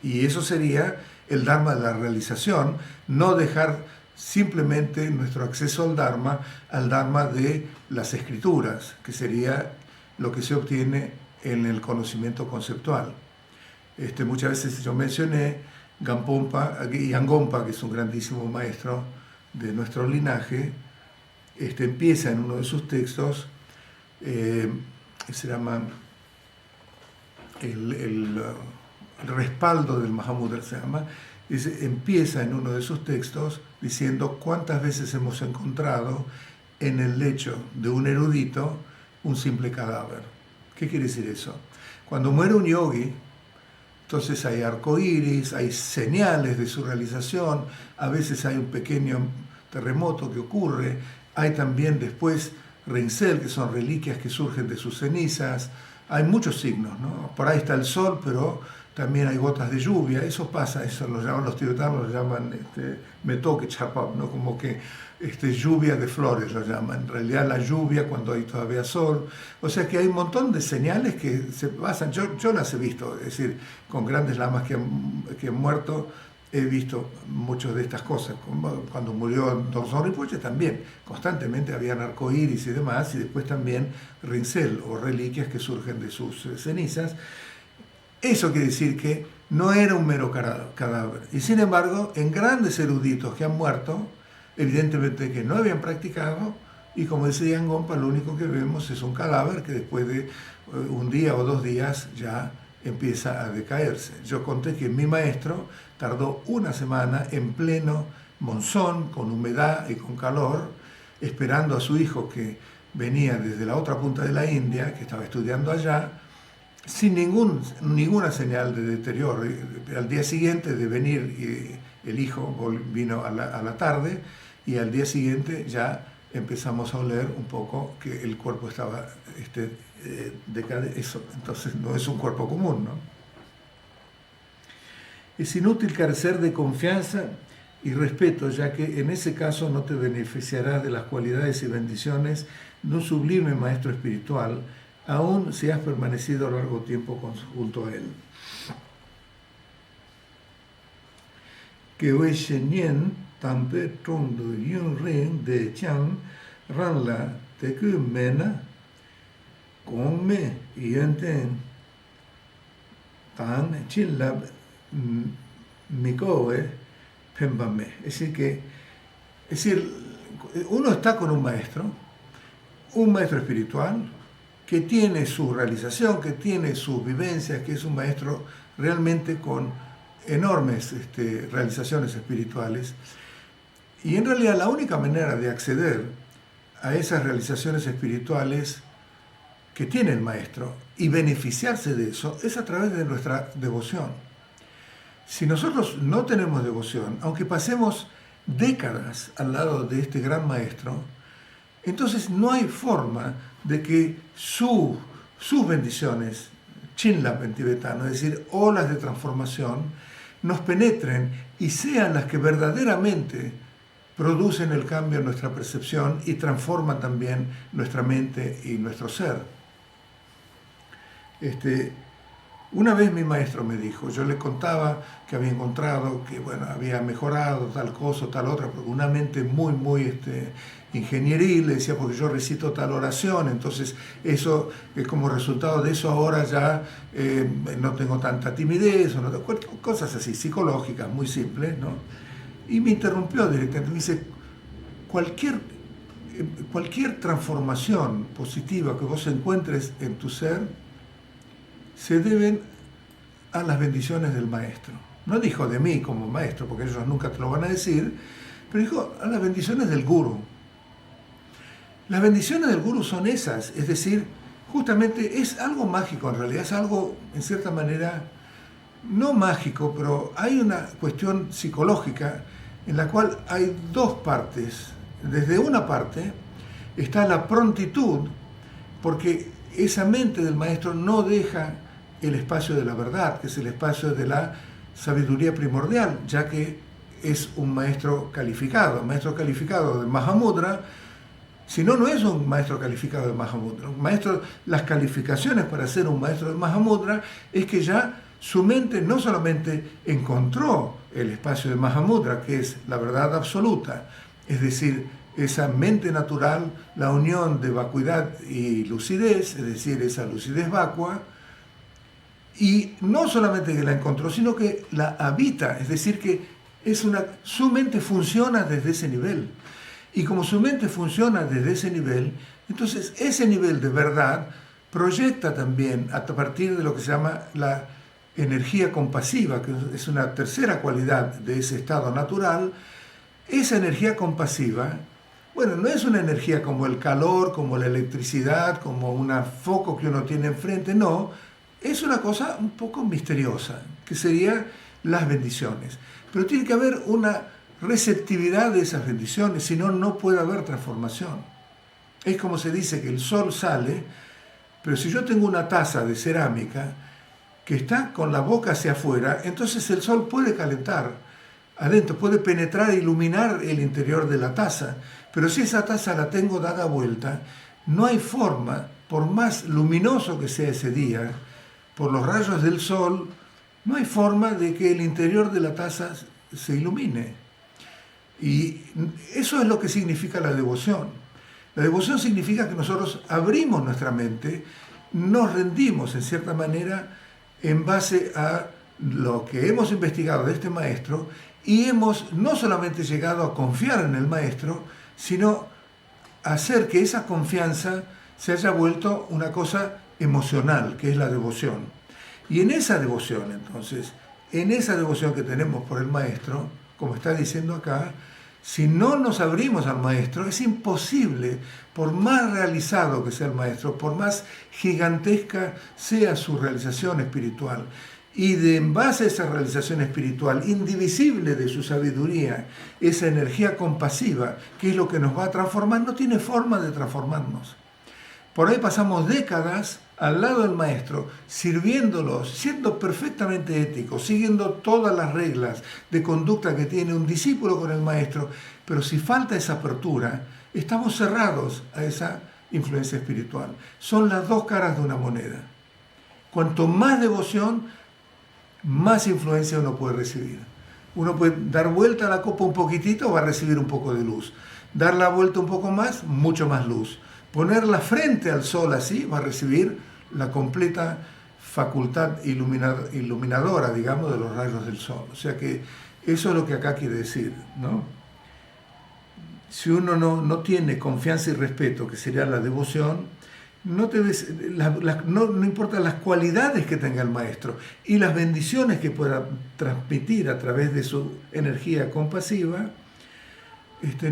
S1: Y eso sería el Dharma de la realización, no dejar simplemente nuestro acceso al Dharma de las escrituras, que sería lo que se obtiene en el conocimiento conceptual. Muchas veces yo mencioné Yangompa, que es un grandísimo maestro de nuestro linaje, empieza en uno de sus textos, se llama el respaldo del Mahamudra, se llama, empieza en uno de sus textos diciendo cuántas veces hemos encontrado en el lecho de un erudito un simple cadáver. ¿Qué quiere decir eso? Cuando muere un yogi, entonces hay arcoíris, hay señales de su realización, a veces hay un pequeño terremoto que ocurre, hay también después rinsel, que son reliquias que surgen de sus cenizas, hay muchos signos, ¿no? Por ahí está el sol, pero también hay gotas de lluvia, eso pasa, eso lo llaman los tibetanos, lo llaman metoque chapap, ¿no? Como que lluvia de flores lo llaman, en realidad la lluvia cuando hay todavía sol, o sea que hay un montón de señales que se basan, yo las he visto, es decir, con grandes lamas que han muerto, he visto muchas de estas cosas. Cuando murió Dorson Rinpoche también, constantemente habían arcoíris y demás, y después también rinsel o reliquias que surgen de sus cenizas. Eso quiere decir que no era un mero cadáver. Y sin embargo, en grandes eruditos que han muerto, evidentemente que no habían practicado, y como decía Yangompa, lo único que vemos es un cadáver que después de un día o 2 días ya empieza a decaerse. Yo conté que mi maestro tardó una semana en pleno monzón, con humedad y con calor, esperando a su hijo que venía desde la otra punta de la India, que estaba estudiando allá, sin ninguna señal de deterioro. Al día siguiente de venir, el hijo vino a la tarde, y al día siguiente ya empezamos a oler un poco que el cuerpo estaba eso, entonces no es un cuerpo común, ¿no? Es inútil carecer de confianza y respeto, ya que en ese caso no te beneficiarás de las cualidades y bendiciones de un sublime maestro espiritual, aun si has permanecido largo tiempo junto a él. Que Wei Shen Tampe Tondo Yun Ring de Chang Ranla Teku Mena Come Yenten Tan Chillab Mikowe Pembame. Es decir, uno está con un maestro espiritual, que tiene su realización, que tiene sus vivencias, que es un maestro realmente con enormes realizaciones espirituales. Y en realidad la única manera de acceder a esas realizaciones espirituales que tiene el maestro y beneficiarse de eso es a través de nuestra devoción. Si nosotros no tenemos devoción, aunque pasemos décadas al lado de este gran maestro, entonces no hay forma de que sus bendiciones, Chinlap en tibetano, es decir, olas de transformación, nos penetren y sean las que verdaderamente producen el cambio en nuestra percepción y transforman también nuestra mente y nuestro ser. Una vez mi maestro me dijo, yo le contaba que había encontrado, que bueno, había mejorado tal cosa, tal otra, porque una mente muy, muy ingenieril, le decía, porque yo recito tal oración, entonces eso, como resultado de eso ahora ya no tengo tanta timidez, o no, cosas así, psicológicas, muy simples, ¿no? Y me interrumpió directamente, me dice, cualquier transformación positiva que vos encuentres en tu ser, se deben a las bendiciones del maestro. No dijo de mí como maestro, porque ellos nunca te lo van a decir, pero dijo a las bendiciones del gurú. Las bendiciones del gurú son esas, es decir, justamente es algo mágico en realidad, es algo en cierta manera, no mágico, pero hay una cuestión psicológica en la cual hay dos partes. Desde una parte está la prontitud, porque esa mente del maestro no deja el espacio de la verdad, que es el espacio de la sabiduría primordial, ya que es un maestro calificado del Mahamudra. Si no, no es un maestro calificado del Mahamudra. Las calificaciones para ser un maestro del Mahamudra es que ya su mente no solamente encontró el espacio de Mahamudra, que es la verdad absoluta, es decir, esa mente natural, la unión de vacuidad y lucidez, es decir, esa lucidez vacua, y no solamente que la encontró, sino que la habita, es decir, que su mente funciona desde ese nivel. Y como su mente funciona desde ese nivel, entonces ese nivel de verdad proyecta también a partir de lo que se llama la energía compasiva, que es una tercera cualidad de ese estado natural. Esa energía compasiva, bueno, no es una energía como el calor, como la electricidad, como un foco que uno tiene enfrente, no, es una cosa un poco misteriosa, que serían las bendiciones. Pero tiene que haber una receptividad de esas bendiciones, si no, no puede haber transformación. Es como se dice que el sol sale, pero si yo tengo una taza de cerámica que está con la boca hacia afuera, entonces el sol puede calentar adentro, puede penetrar e iluminar el interior de la taza. Pero si esa taza la tengo dada vuelta, no hay forma, por más luminoso que sea ese día, por los rayos del sol, no hay forma de que el interior de la taza se ilumine. Y eso es lo que significa la devoción. La devoción significa que nosotros abrimos nuestra mente, nos rendimos en cierta manera en base a lo que hemos investigado de este maestro y hemos no solamente llegado a confiar en el maestro, sino a hacer que esa confianza se haya vuelto una cosa emocional, que es la devoción. Y en esa devoción, entonces, en esa devoción que tenemos por el maestro, como está diciendo acá, si no nos abrimos al maestro, es imposible, por más realizado que sea el maestro, por más gigantesca sea su realización espiritual, y en base a esa realización espiritual, indivisible de su sabiduría, esa energía compasiva, que es lo que nos va a transformar, no tiene forma de transformarnos. Por ahí pasamos décadas al lado del maestro, sirviéndolos, siendo perfectamente éticos, siguiendo todas las reglas de conducta que tiene un discípulo con el maestro, pero si falta esa apertura, estamos cerrados a esa influencia espiritual. Son las dos caras de una moneda. Cuanto más devoción, más influencia uno puede recibir. Uno puede dar vuelta a la copa un poquitito, va a recibir un poco de luz. Dar la vuelta un poco más, mucho más luz. Ponerla frente al sol así, va a recibir la completa facultad iluminadora, digamos, de los rayos del sol. O sea que eso es lo que acá quiere decir, ¿no? Si uno no tiene confianza y respeto, que sería la devoción, no importa las cualidades que tenga el maestro y las bendiciones que pueda transmitir a través de su energía compasiva,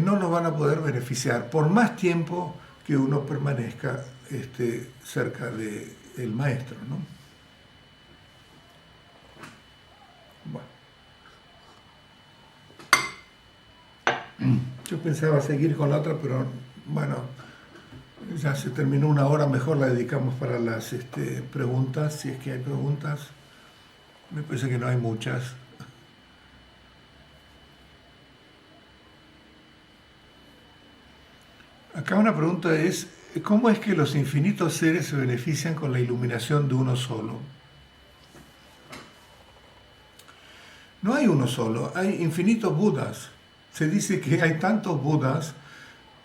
S1: no nos van a poder beneficiar por más tiempo que uno permanezca cerca del maestro, ¿no? Bueno. Yo pensaba seguir con la otra, pero bueno, ya se terminó una hora, mejor la dedicamos para las preguntas, si es que hay preguntas. Me parece que no hay muchas. Acá una pregunta es, ¿cómo es que los infinitos seres se benefician con la iluminación de uno solo? No hay uno solo, hay infinitos Budas. Se dice que hay tantos Budas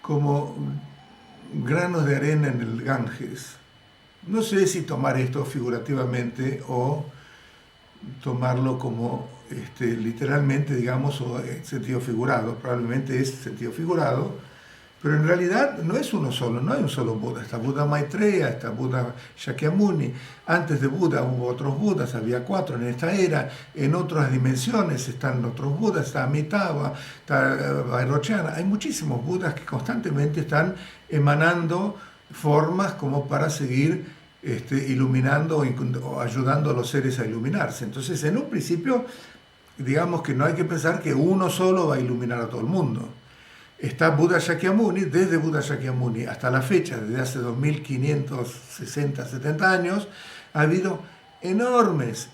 S1: como granos de arena en el Ganges. No sé si tomar esto figurativamente o tomarlo como literalmente, digamos, o en sentido figurado. Probablemente es sentido figurado, pero en realidad no es uno solo, no hay un solo Buda. Está Buda Maitreya, está Buda Shakyamuni. Antes de Buda hubo otros Budas, había 4 en esta era. En otras dimensiones están otros Budas, está Amitabha, está Vairocana. Hay muchísimos Budas que constantemente están emanando formas como para seguir iluminando o ayudando a los seres a iluminarse. Entonces, en un principio, digamos que no hay que pensar que uno solo va a iluminar a todo el mundo. Está Buda Shakyamuni, desde Buda Shakyamuni hasta la fecha, desde hace 2560, 70 años, ha habido enormes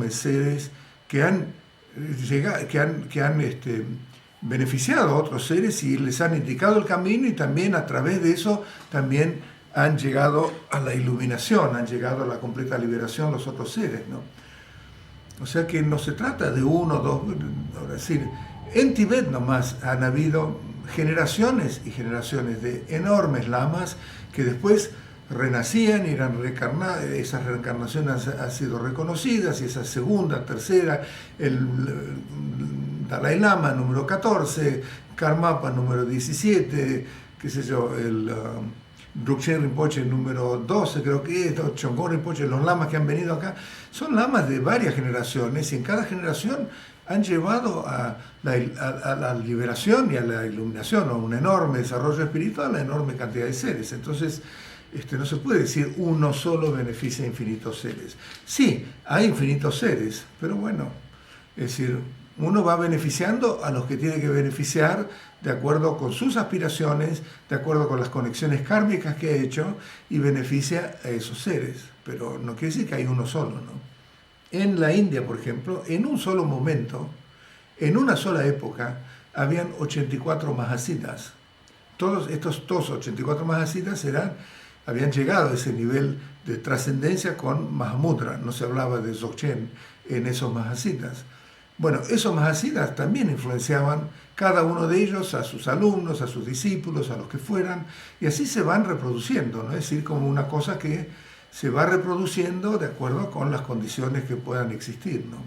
S1: seres que han beneficiado a otros seres y les han indicado el camino, y también a través de eso también han llegado a la iluminación, han llegado a la completa liberación los otros seres, ¿no? O sea que no se trata de uno o dos, es decir, en Tibet nomás han habido generaciones y generaciones de enormes lamas que después renacían y eran reencarnadas, esas reencarnaciones han sido reconocidas, y esa segunda, tercera, el Dalai Lama número 14, Karmapa número 17, qué sé yo, el Drukchen Rinpoche número 12, creo que es, Chongón Rinpoche, los lamas que han venido acá, son lamas de varias generaciones, y en cada generación han llevado a la liberación y a la iluminación, a un enorme desarrollo espiritual, a enorme cantidad de seres. Entonces, no se puede decir uno solo beneficia a infinitos seres. Sí, hay infinitos seres, pero bueno, es decir, uno va beneficiando a los que tiene que beneficiar de acuerdo con sus aspiraciones, de acuerdo con las conexiones kármicas que ha hecho, y beneficia a esos seres. Pero no quiere decir que hay uno solo, ¿no? En la India, por ejemplo, en un solo momento, en una sola época, habían 84 Mahasiddhas. Todos estos 84 Mahasiddhas habían llegado a ese nivel de trascendencia con Mahamudra. No se hablaba de Dzogchen en esos Mahasiddhas. Bueno, esos Mahasiddhas también influenciaban cada uno de ellos a sus alumnos, a sus discípulos, a los que fueran, y así se van reproduciendo, ¿no? Es decir, como una cosa que se va reproduciendo de acuerdo con las condiciones que puedan existir, ¿no?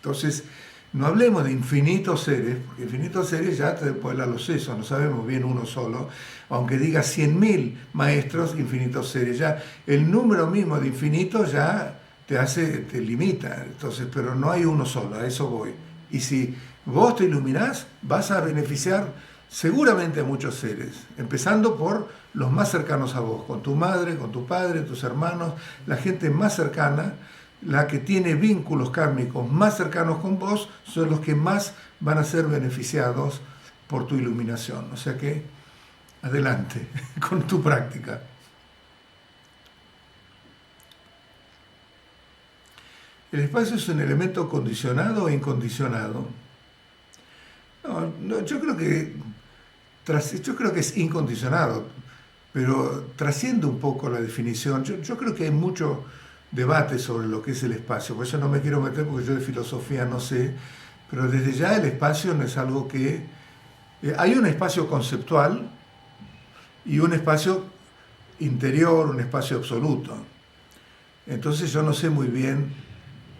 S1: Entonces, no hablemos de infinitos seres, porque infinitos seres ya te vuela los sesos, no sabemos bien uno solo, aunque diga 100.000 maestros, infinitos seres, ya el número mismo de infinitos ya te limita, entonces, pero no hay uno solo, a eso voy. Y si vos te iluminás, vas a beneficiar seguramente a muchos seres, empezando por los más cercanos a vos, con tu madre, con tu padre, tus hermanos, la gente más cercana, la que tiene vínculos kármicos más cercanos con vos, son los que más van a ser beneficiados por tu iluminación. O sea que, adelante con tu práctica. ¿El espacio es un elemento condicionado o incondicionado? No, yo creo que es incondicionado, pero trasciende un poco la definición. Yo creo que hay mucho debate sobre lo que es el espacio, por eso no me quiero meter porque yo de filosofía no sé, pero desde ya el espacio no es algo que... hay un espacio conceptual y un espacio interior, un espacio absoluto. Entonces yo no sé muy bien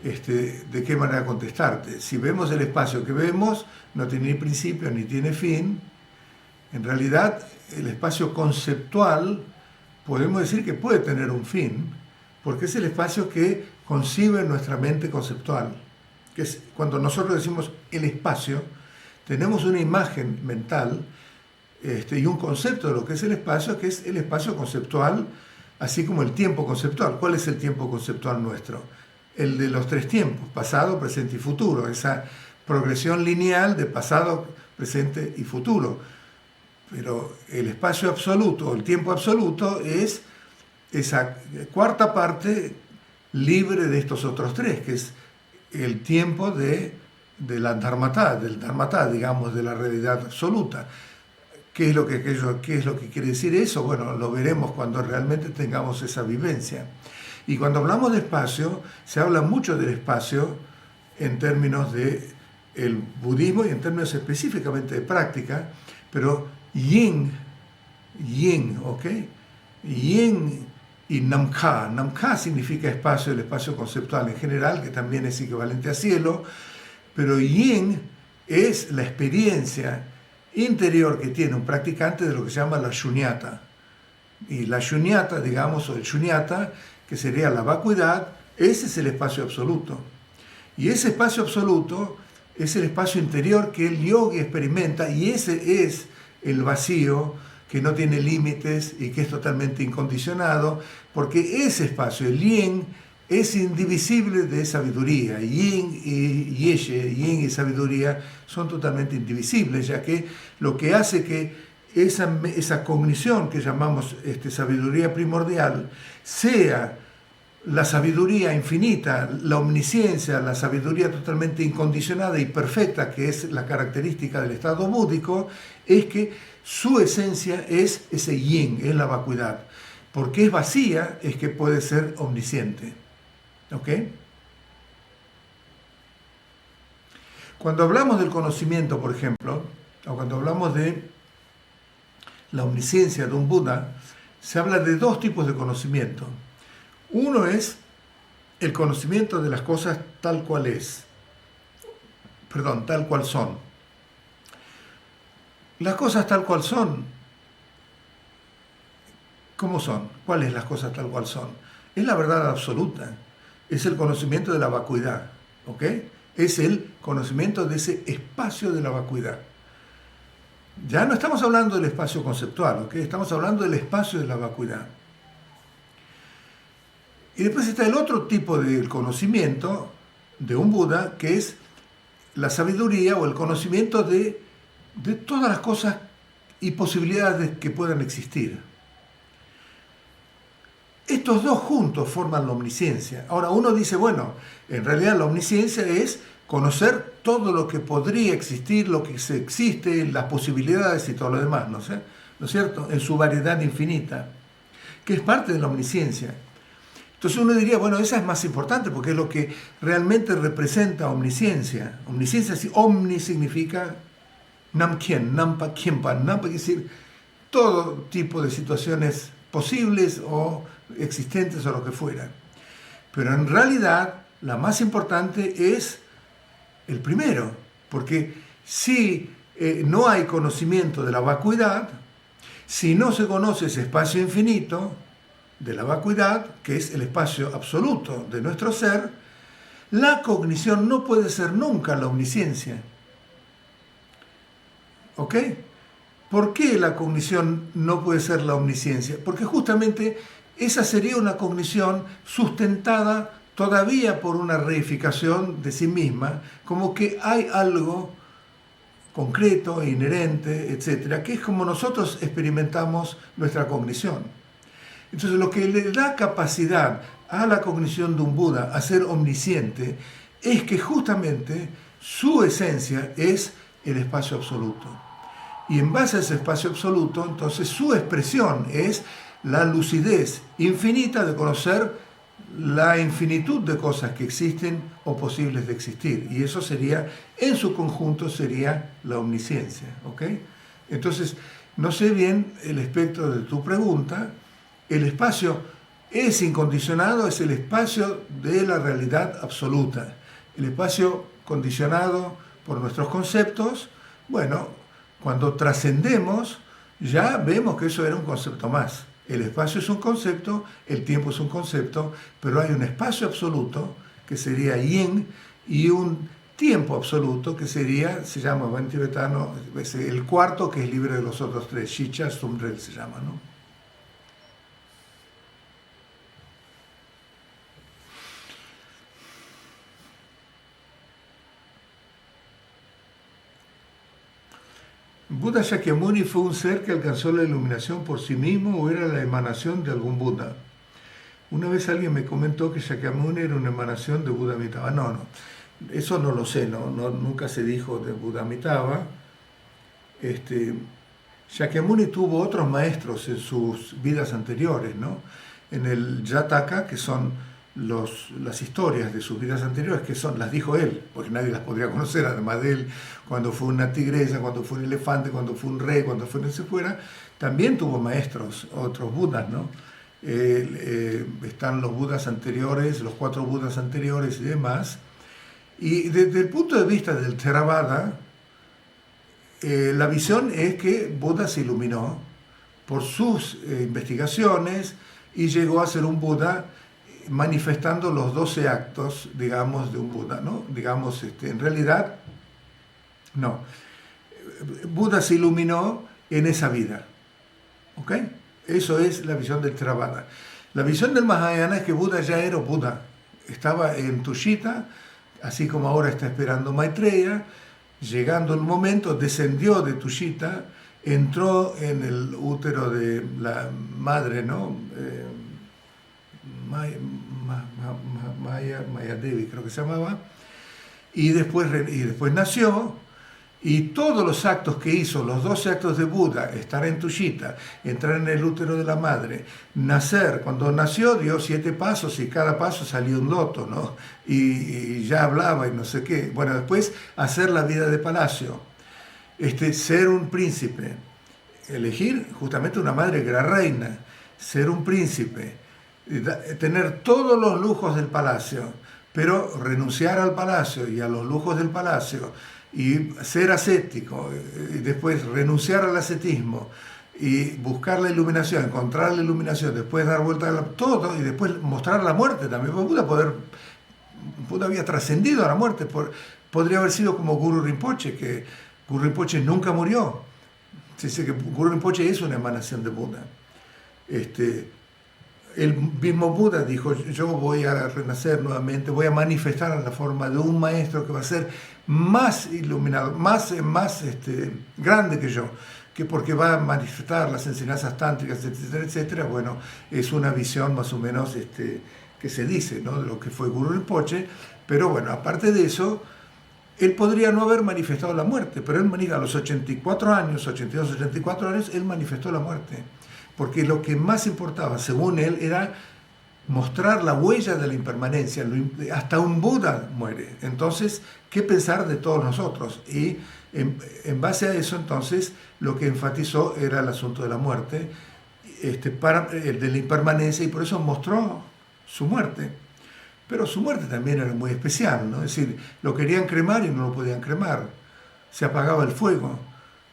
S1: de qué manera contestarte. Si vemos el espacio que vemos, no tiene ni principio ni tiene fin. En realidad, el espacio conceptual podemos decir que puede tener un fin, porque es el espacio que concibe nuestra mente conceptual. Que es cuando nosotros decimos el espacio, tenemos una imagen mental y un concepto de lo que es el espacio, que es el espacio conceptual, así como el tiempo conceptual. ¿Cuál es el tiempo conceptual nuestro? El de los tres tiempos, pasado, presente y futuro, esa progresión lineal de pasado, presente y futuro. Pero el espacio absoluto, el tiempo absoluto, es esa cuarta parte libre de estos otros tres, que es el tiempo de la dharmata, del dharmata, digamos, de la realidad absoluta. ¿Qué es lo que quiere decir eso? Bueno, lo veremos cuando realmente tengamos esa vivencia. Y cuando hablamos de espacio, se habla mucho del espacio en términos del budismo y en términos específicamente de práctica, pero yin, ¿ok? Yin y namkha. Namkha significa espacio, el espacio conceptual en general, que también es equivalente a cielo, pero yin es la experiencia interior que tiene un practicante de lo que se llama la shunyata. Y la shunyata, digamos, o el shunyata, que sería la vacuidad, ese es el espacio absoluto. Y ese espacio absoluto es el espacio interior que el yogi experimenta, y ese es el vacío que no tiene límites y que es totalmente incondicionado, porque ese espacio, el yin, es indivisible de sabiduría. Yin y yeshe, yin y sabiduría son totalmente indivisibles, ya que lo que hace que esa cognición que llamamos sabiduría primordial sea la sabiduría infinita, la omnisciencia, la sabiduría totalmente incondicionada y perfecta, que es la característica del estado búdico, es que su esencia es ese yin, es la vacuidad. Porque es vacía, es que puede ser omnisciente. ¿Ok? Cuando hablamos del conocimiento, por ejemplo, o cuando hablamos de la omnisciencia de un Buda, se habla de dos tipos de conocimiento. Uno es el conocimiento de las cosas tal cual tal cual son. Las cosas tal cual son, ¿cómo son? ¿Cuáles las cosas tal cual son? Es la verdad absoluta, es el conocimiento de la vacuidad, ¿ok? Es el conocimiento de ese espacio de la vacuidad. Ya no estamos hablando del espacio conceptual, ¿ok? Estamos hablando del espacio de la vacuidad. Y después está el otro tipo de conocimiento de un Buda, que es la sabiduría o el conocimiento de todas las cosas y posibilidades que puedan existir. Estos dos juntos forman la omnisciencia. Ahora uno dice, bueno, en realidad la omnisciencia es conocer todo lo que podría existir, lo que se existe, las posibilidades y todo lo demás, ¿no es cierto? En su variedad infinita, que es parte de la omnisciencia. Entonces uno diría, bueno, esa es más importante porque es lo que realmente representa omnisciencia. Omnisciencia, omni significa namkien, nampa, kienpa. Nampa quiere decir todo tipo de situaciones posibles o existentes o lo que fuera. Pero en realidad la más importante es el primero, porque si no hay conocimiento de la vacuidad, si no se conoce ese espacio infinito de la vacuidad, que es el espacio absoluto de nuestro ser, la cognición no puede ser nunca la omnisciencia. ¿Ok? ¿Por qué la cognición no puede ser la omnisciencia? Porque justamente esa sería una cognición sustentada todavía por una reificación de sí misma, como que hay algo concreto, inherente, etcétera, que es como nosotros experimentamos nuestra cognición. Entonces, lo que le da capacidad a la cognición de un Buda a ser omnisciente es que justamente su esencia es el espacio absoluto. Y en base a ese espacio absoluto, entonces su expresión es la lucidez infinita de conocer la infinitud de cosas que existen o posibles de existir. Y eso sería, en su conjunto, sería la omnisciencia. ¿Ok? Entonces, no sé bien el espectro de tu pregunta. El espacio es incondicionado, es el espacio de la realidad absoluta. El espacio condicionado por nuestros conceptos, bueno, cuando trascendemos, ya vemos que eso era un concepto más. El espacio es un concepto, el tiempo es un concepto, pero hay un espacio absoluto, que sería yin, y un tiempo absoluto, que sería, se llama en tibetano, el cuarto, que es libre de los otros tres, Shicha, Sumrel se llama, ¿no? ¿Buda Shakyamuni fue un ser que alcanzó la iluminación por sí mismo o era la emanación de algún Buda? Una vez alguien me comentó que Shakyamuni era una emanación de Buda Amitabha. No, eso no lo sé, nunca se dijo de Buda Amitabha. Shakyamuni tuvo otros maestros en sus vidas anteriores, ¿no? En el Jataka, que son las historias de sus vidas anteriores, que las dijo él, porque nadie las podría conocer, además de él, cuando fue una tigresa, cuando fue un elefante, cuando fue un rey, cuando fue no sé fuera, también tuvo maestros, otros Budas, ¿no? Están los Budas anteriores, los 4 Budas anteriores y demás, y desde el punto de vista del Theravada, la visión es que Buda se iluminó por sus investigaciones y llegó a ser un Buda manifestando los 12 actos, digamos, de un Buda, ¿no? Digamos, en realidad, no. Buda se iluminó en esa vida, ¿ok? Eso es la visión del Theravada. La visión del Mahayana es que Buda ya era Buda, estaba en Tushita, así como ahora está esperando Maitreya. Llegando el momento, descendió de Tushita, entró en el útero de la madre, ¿no? Maya Devi, creo que se llamaba, y después nació, Y todos los actos que hizo, los 12 actos de Buda, estar en Tushita, entrar en el útero de la madre, nacer, cuando nació dio 7 pasos y cada paso salió un loto, ¿no? Y ya hablaba y no sé qué. Bueno, después hacer la vida de palacio, ser un príncipe, elegir justamente una madre que era reina, ser un príncipe, tener todos los lujos del palacio, pero renunciar al palacio y a los lujos del palacio, y ser ascético, y después renunciar al ascetismo, y buscar la iluminación, encontrar la iluminación, después dar vuelta a todo, y después mostrar la muerte también. Buda había trascendido a la muerte, podría haber sido como Guru Rinpoche, que Guru Rinpoche nunca murió. Se dice que Guru Rinpoche es una emanación de Buda. El mismo Buda dijo, yo voy a renacer nuevamente, voy a manifestar en la forma de un maestro que va a ser más iluminado, más grande que yo, que porque va a manifestar las enseñanzas tántricas, etcétera, etcétera. Bueno, es una visión más o menos que se dice, ¿no?, de lo que fue Guru Rinpoche, pero bueno, aparte de eso, él podría no haber manifestado la muerte, pero él a los 84 años, 82, 84 años, él manifestó la muerte. Porque lo que más importaba, según él, era mostrar la huella de la impermanencia. Hasta un Buda muere. Entonces, ¿qué pensar de todos nosotros? Y en base a eso, entonces, lo que enfatizó era el asunto de la muerte, de la impermanencia, y por eso mostró su muerte. Pero su muerte también era muy especial, ¿no? Es decir, lo querían cremar y no lo podían cremar. Se apagaba el fuego.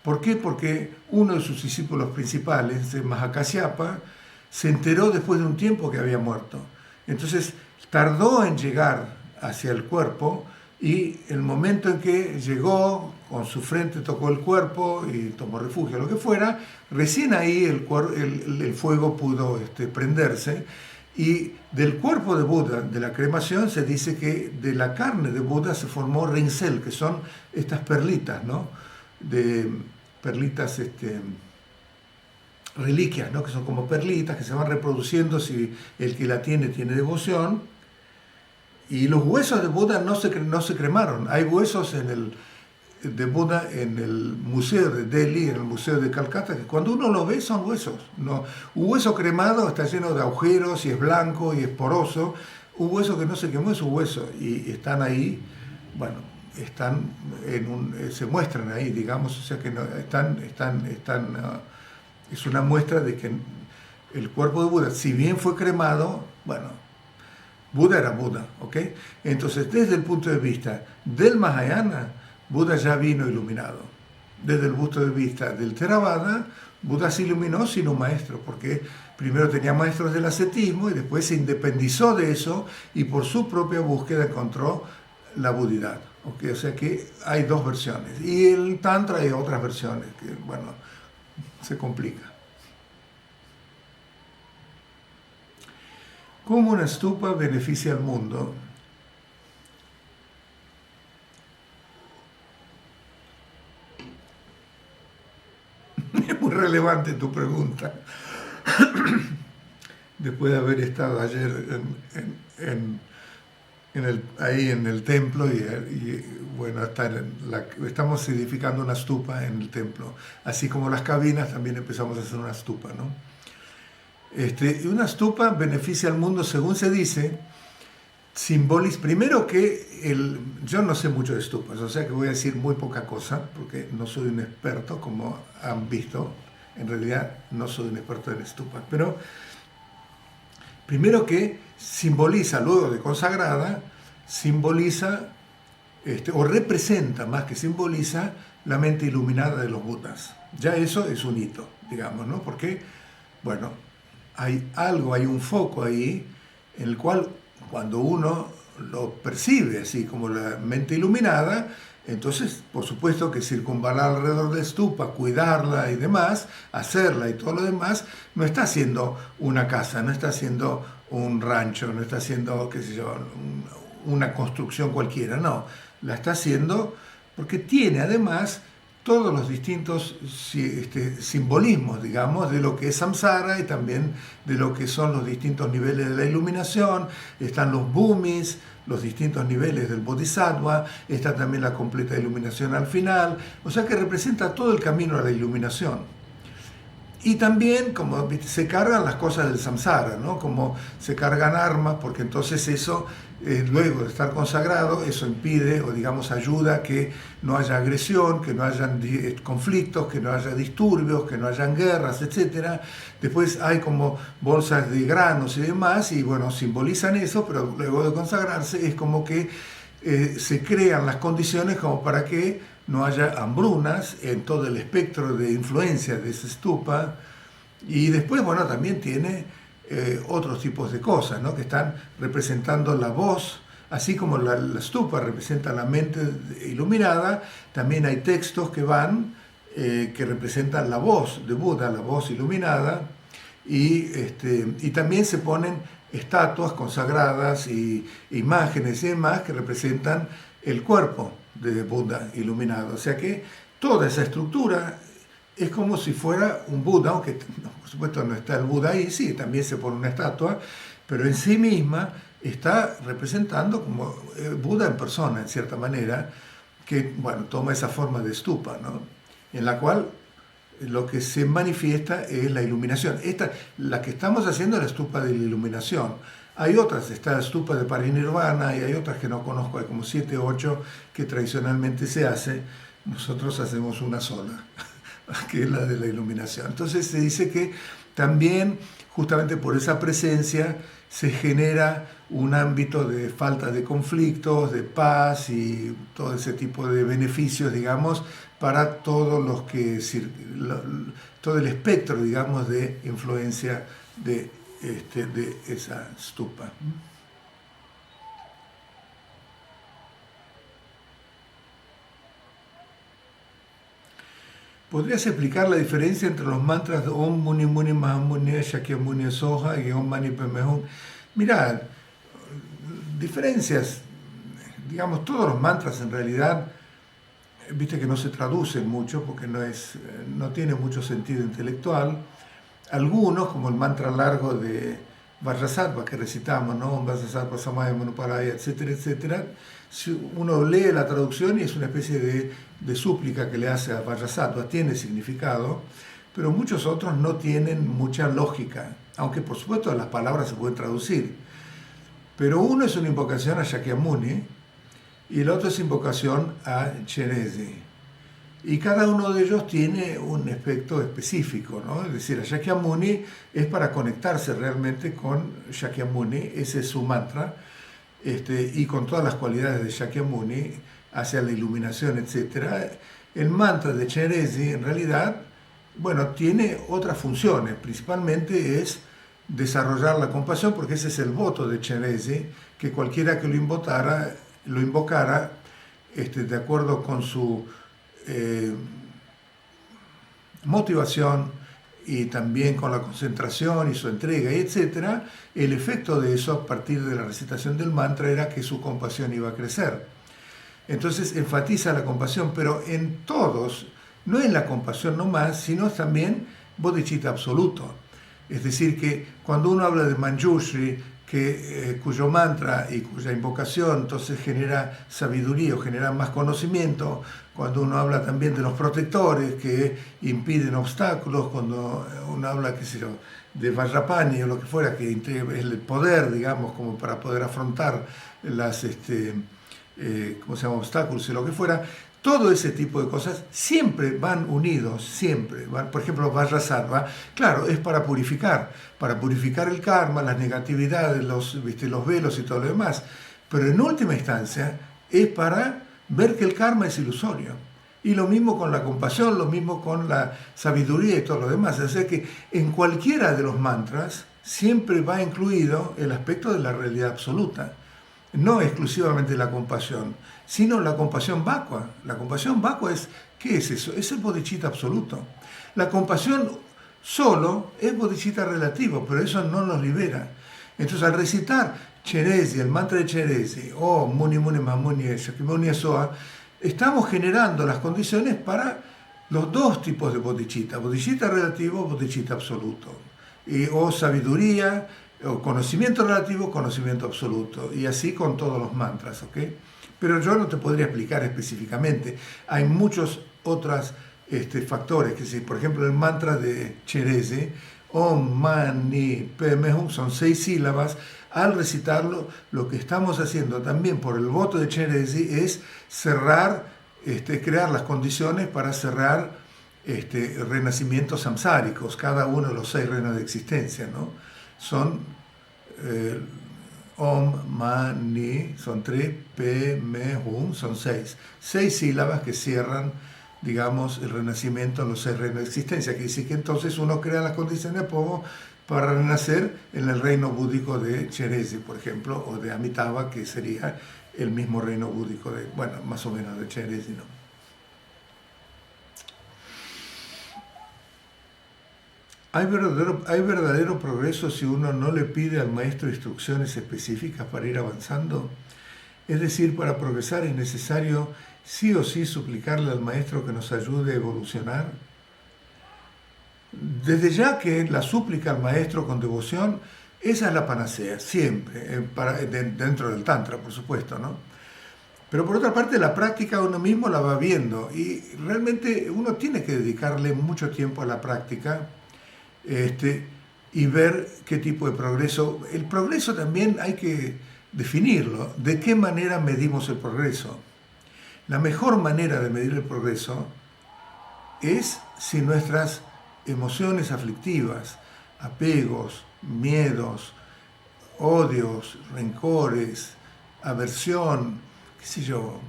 S1: ¿Por qué? Porque uno de sus discípulos principales, Mahakasyapa, se enteró después de un tiempo que había muerto. Entonces tardó en llegar hacia el cuerpo, y el momento en que llegó, con su frente tocó el cuerpo y tomó refugio, lo que fuera, recién ahí el fuego pudo prenderse. Y del cuerpo de Buda, de la cremación, se dice que de la carne de Buda se formó rinsel, que son estas perlitas, ¿no?, de perlitas, reliquias, ¿no?, que son como perlitas que se van reproduciendo si el que la tiene devoción. Y los huesos de Buda no se cremaron. Hay huesos de Buda en el museo de Delhi, en el museo de Calcuta, que cuando uno los ve son huesos. ¿No? Un hueso cremado está lleno de agujeros y es blanco y es poroso. Un hueso que no se quemó es un hueso, y están ahí, bueno, se muestran ahí, digamos, o sea que no, es una muestra de que el cuerpo de Buda, si bien fue cremado, bueno, Buda era Buda, ¿ok? Entonces, desde el punto de vista del Mahayana, Buda ya vino iluminado. Desde el punto de vista del Theravada, Buda se iluminó sin un maestro, porque primero tenía maestros del ascetismo y después se independizó de eso y por su propia búsqueda encontró la budidad. ¿Okay? O sea que hay dos versiones. Y el Tantra hay otras versiones, que bueno, se complica. ¿Cómo una stupa beneficia al mundo? Es muy relevante tu pregunta. Después de haber estado ayer ahí en el templo y bueno, estamos edificando una stupa en el templo. Así como las cabinas, también empezamos a hacer una stupa, ¿no? Una stupa beneficia al mundo, según se dice, simboliza, primero que yo no sé mucho de stupas, o sea que voy a decir muy poca cosa, porque no soy un experto, como han visto, en realidad no soy un experto en stupas, pero primero que simboliza, luego de consagrada, simboliza, o representa, más que simboliza, la mente iluminada de los Budas. Ya eso es un hito, digamos, ¿no? Porque, bueno, hay un foco ahí en el cual cuando uno lo percibe así como la mente iluminada, entonces por supuesto que circunvalar alrededor de la stupa, cuidarla y demás, hacerla y todo lo demás, no está haciendo una casa, no está haciendo un rancho, no está haciendo, qué sé yo, una construcción cualquiera, no, la está haciendo porque tiene además todos los distintos simbolismos, digamos, de lo que es samsara y también de lo que son los distintos niveles de la iluminación. Están los bhumis, los distintos niveles del bodhisattva, está también la completa iluminación al final, o sea que representa todo el camino a la iluminación. Y también, como se cargan las cosas del samsara, ¿no? Como se cargan armas, porque entonces eso, luego de estar consagrado, eso impide o digamos ayuda a que no haya agresión, que no haya conflictos, que no haya disturbios, que no hayan guerras, etc. Después hay como bolsas de granos y demás, y bueno, simbolizan eso, pero luego de consagrarse es como que se crean las condiciones como para que no haya hambrunas en todo el espectro de influencia de ese stupa. Y después, bueno, también tiene otros tipos de cosas, ¿no? Que están representando la voz, así como la stupa representa la mente iluminada, también hay textos que van, que representan la voz de Buda, la voz iluminada, y también se ponen estatuas consagradas y imágenes y demás que representan el cuerpo de Buda iluminado. O sea que toda esa estructura es como si fuera un Buda, aunque por supuesto no está el Buda ahí, sí, también se pone una estatua, pero en sí misma está representando como Buda en persona, en cierta manera, que bueno, toma esa forma de stupa, ¿no? En la cual lo que se manifiesta es la iluminación. La que estamos haciendo es la stupa de la iluminación. Hay otras, está la stupa de Parinirvana y hay otras que no conozco, hay como 7 o 8 que tradicionalmente se hace. Nosotros hacemos una sola, que es la de la iluminación. Entonces se dice que también, justamente por esa presencia, se genera un ámbito de falta de conflictos, de paz y todo ese tipo de beneficios, digamos, para todos los que, todo el espectro, digamos, de influencia de esa stupa. ¿Podrías explicar la diferencia entre los mantras de Om Muni Muni Mahamuni Shakyamuni Soha y Om Mani Padme Hum? Mirad, diferencias, digamos, todos los mantras en realidad, viste que no se traducen mucho porque no tiene mucho sentido intelectual. Algunos, como el mantra largo de Vajrasattva que recitamos, ¿no? Om Vajrasattva Samaya Manuparaya, etcétera, etcétera. Si uno lee la traducción y es una especie de súplica que le hace a Vajrasattva, tiene significado, pero muchos otros no tienen mucha lógica, aunque por supuesto las palabras se pueden traducir. Pero uno es una invocación a Shakyamuni y el otro es invocación a Cherezi. Y cada uno de ellos tiene un aspecto específico, ¿no? Es decir, a Shakyamuni es para conectarse realmente con Shakyamuni, ese es su mantra, y con todas las cualidades de Shakyamuni, hacia la iluminación, etc. El mantra de Cherezi, en realidad, bueno, tiene otras funciones, principalmente es desarrollar la compasión, porque ese es el voto de Cherezi, que cualquiera que lo invocara, de acuerdo con su motivación y también con la concentración y su entrega, etc., el efecto de eso a partir de la recitación del mantra era que su compasión iba a crecer. Entonces enfatiza la compasión, pero en todos, no en la compasión nomás, sino también bodhicitta absoluto. Es decir, que cuando uno habla de Manjushri, cuyo mantra y cuya invocación entonces genera sabiduría o genera más conocimiento, cuando uno habla también de los protectores que impiden obstáculos, cuando uno habla, qué sé yo, de Vajrapani o lo que fuera, que es el poder, digamos, como para poder afrontar las obstáculos y lo que fuera, todo ese tipo de cosas siempre van unidos, siempre. Por ejemplo, Vajrasattva, claro, es para purificar el karma, las negatividades, los velos y todo lo demás. Pero en última instancia es para ver que el karma es ilusorio. Y lo mismo con la compasión, lo mismo con la sabiduría y todo lo demás. O sea que en cualquiera de los mantras siempre va incluido el aspecto de la realidad absoluta. No exclusivamente la compasión, sino la compasión vacua. La compasión vacua ¿qué es eso? Es el bodhicitta absoluto. La compasión solo es bodhicitta relativo, pero eso no nos libera. Entonces, al recitar Cherezi, el mantra de Cherezi, o Muni Muni Mahamuni Shakyamuni Soha, estamos generando las condiciones para los dos tipos de bodhicitta relativo, bodhicitta absoluto, o sabiduría, o conocimiento relativo, conocimiento absoluto, y así con todos los mantras, ¿ok? Pero yo no te podría explicar específicamente. Hay muchos otros factores, que si, por ejemplo, el mantra de Cherese, Om Mani Padme Hum, son 6 sílabas. Al recitarlo, lo que estamos haciendo también por el voto de Cherese es cerrar, crear las condiciones para cerrar renacimientos samsáricos, cada uno de los 6 reinos de existencia, ¿no? Son Om Mani, son 3, Padme Hum, son 6. 6 sílabas que cierran, digamos, el renacimiento en los 6 reinos de existencia. Que dice que entonces uno crea las condiciones para renacer en el reino búdico de Cherese, por ejemplo, o de Amitabha, que sería el mismo reino búdico de, bueno, más o menos de Cherese, ¿no? ¿Hay verdadero progreso si uno no le pide al maestro instrucciones específicas para ir avanzando? Es decir, para progresar es necesario sí o sí suplicarle al maestro que nos ayude a evolucionar. Desde ya que la súplica al maestro con devoción, esa es la panacea, siempre, dentro del Tantra, por supuesto, ¿no? Pero por otra parte, la práctica uno mismo la va viendo y realmente uno tiene que dedicarle mucho tiempo a la práctica y ver qué tipo de progreso. El progreso también hay que definirlo. ¿De qué manera medimos el progreso? La mejor manera de medir el progreso es si nuestras emociones aflictivas, apegos, miedos, odios, rencores, aversión, qué sé yo,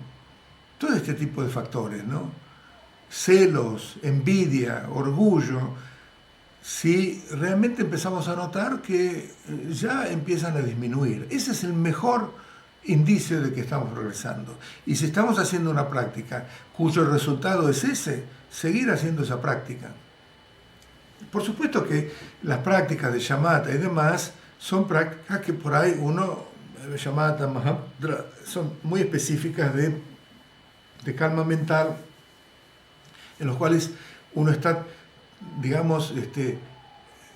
S1: todo este tipo de factores, ¿no? Celos, envidia, orgullo, si realmente empezamos a notar que ya empiezan a disminuir. Ese es el mejor indicio de que estamos progresando. Y si estamos haciendo una práctica cuyo resultado es ese, seguir haciendo esa práctica. Por supuesto que las prácticas de shamatha y demás son prácticas que por ahí shamatha, mahamudra, son muy específicas de calma mental, en los cuales uno está, digamos,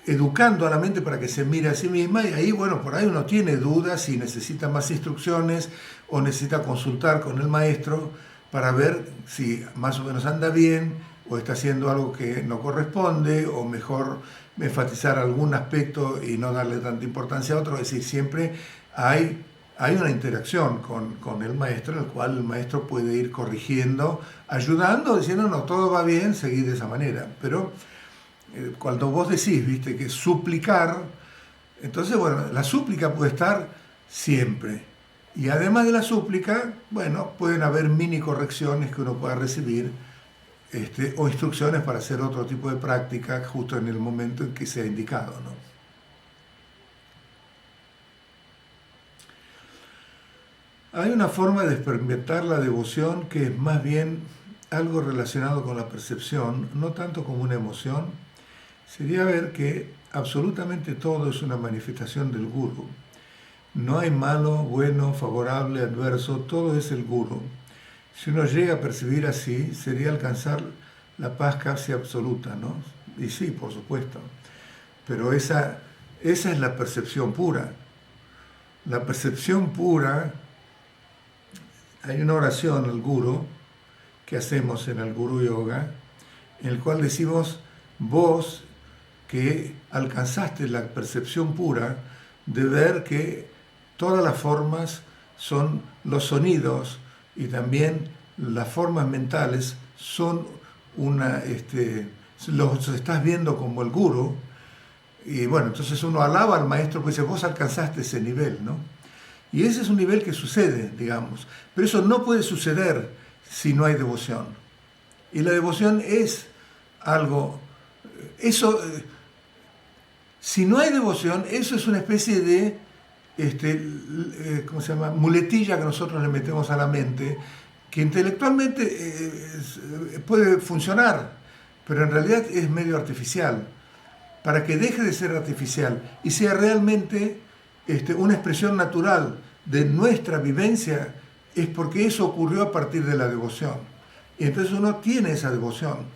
S1: educando a la mente para que se mire a sí misma, y ahí, bueno, por ahí uno tiene dudas si necesita más instrucciones o necesita consultar con el maestro para ver si más o menos anda bien o está haciendo algo que no corresponde, o mejor enfatizar algún aspecto y no darle tanta importancia a otro. Es decir, siempre hay una interacción con el maestro, en el cual el maestro puede ir corrigiendo, ayudando, diciendo, no, todo va bien, seguir de esa manera. Pero cuando vos decís, viste, que suplicar, entonces, bueno, la súplica puede estar siempre. Y además de la súplica, bueno, pueden haber mini correcciones que uno pueda recibir, o instrucciones para hacer otro tipo de práctica justo en el momento en que sea indicado, ¿no? Hay una forma de experimentar la devoción que es más bien algo relacionado con la percepción, no tanto como una emoción. Sería ver que absolutamente todo es una manifestación del Guru. No hay malo, bueno, favorable, adverso, todo es el Guru. Si uno llega a percibir así, sería alcanzar la paz casi absoluta, ¿no? Y sí, por supuesto. Pero esa es la percepción pura. La percepción pura, hay una oración al Guru que hacemos en el Guru Yoga, en el cual decimos, vos que alcanzaste la percepción pura de ver que todas las formas son los sonidos y también las formas mentales son los estás viendo como el Guru. Y bueno, entonces uno alaba al maestro, pues dice, vos alcanzaste ese nivel, ¿no? Y ese es un nivel que sucede, digamos. Pero eso no puede suceder si no hay devoción. Y la devoción es algo, si no hay devoción, eso es una especie de, ¿cómo se llama?, muletilla que nosotros le metemos a la mente, que intelectualmente puede funcionar, pero en realidad es medio artificial. Para que deje de ser artificial y sea realmente una expresión natural de nuestra vivencia, es porque eso ocurrió a partir de la devoción. Y entonces uno tiene esa devoción.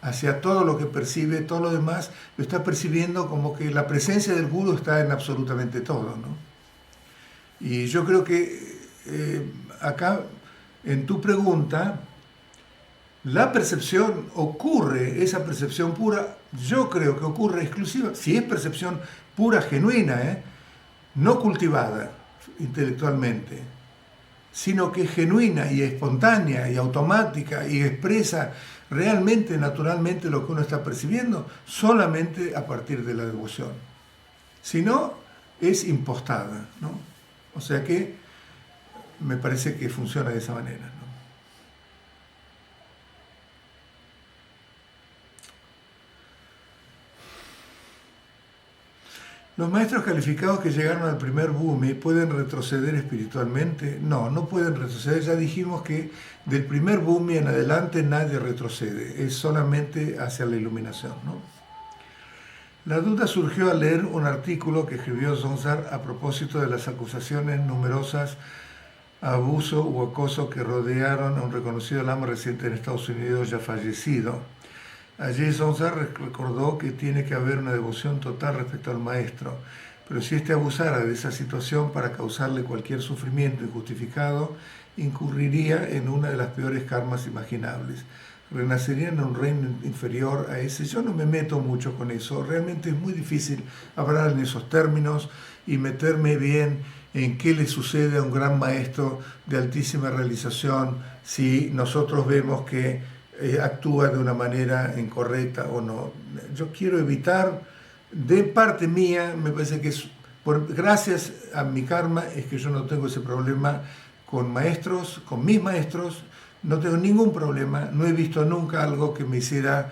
S1: hacia todo lo que percibe, todo lo demás, lo está percibiendo como que la presencia del gurú está en absolutamente todo, ¿no? Y yo creo que acá, en tu pregunta, la percepción ocurre, esa percepción pura, yo creo que ocurre exclusiva, si es percepción pura, genuina, no cultivada intelectualmente, sino que es genuina y espontánea y automática y expresa realmente, naturalmente lo que uno está percibiendo, solamente a partir de la devoción. Si no, es impostada, ¿no? O sea que me parece que funciona de esa manera, ¿no? ¿Los maestros calificados que llegaron al primer bhumi pueden retroceder espiritualmente? No, no pueden retroceder. Ya dijimos que del primer bhumi en adelante nadie retrocede, es solamente hacia la iluminación, ¿no? La duda surgió al leer un artículo que escribió Sonsar a propósito de las acusaciones numerosas a abuso u acoso que rodearon a un reconocido lama reciente en Estados Unidos ya fallecido. Allí Sonsar recordó que tiene que haber una devoción total respecto al maestro, pero si éste abusara de esa situación para causarle cualquier sufrimiento injustificado, incurriría en una de las peores karmas imaginables. Renacería en un reino inferior a ese. Yo no me meto mucho con eso, realmente es muy difícil hablar en esos términos y meterme bien en qué le sucede a un gran maestro de altísima realización si nosotros vemos que actúa de una manera incorrecta o no. Yo quiero evitar, de parte mía, me parece que es, gracias a mi karma, es que yo no tengo ese problema con maestros, con mis maestros, no tengo ningún problema, no he visto nunca algo que me hiciera,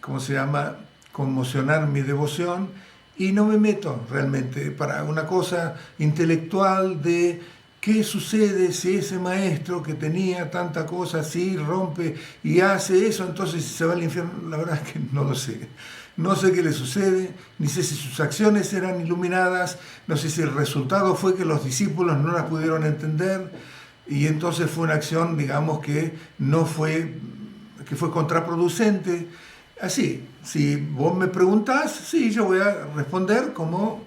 S1: ¿cómo se llama?, conmocionar mi devoción, y no me meto realmente para una cosa intelectual de ¿qué sucede si ese maestro que tenía tanta cosa así rompe y hace eso, entonces se va al infierno? La verdad es que no lo sé. No sé qué le sucede, ni sé si sus acciones eran iluminadas, no sé si el resultado fue que los discípulos no las pudieron entender y entonces fue una acción, digamos, que fue contraproducente. Así, si vos me preguntás, sí, yo voy a responder como...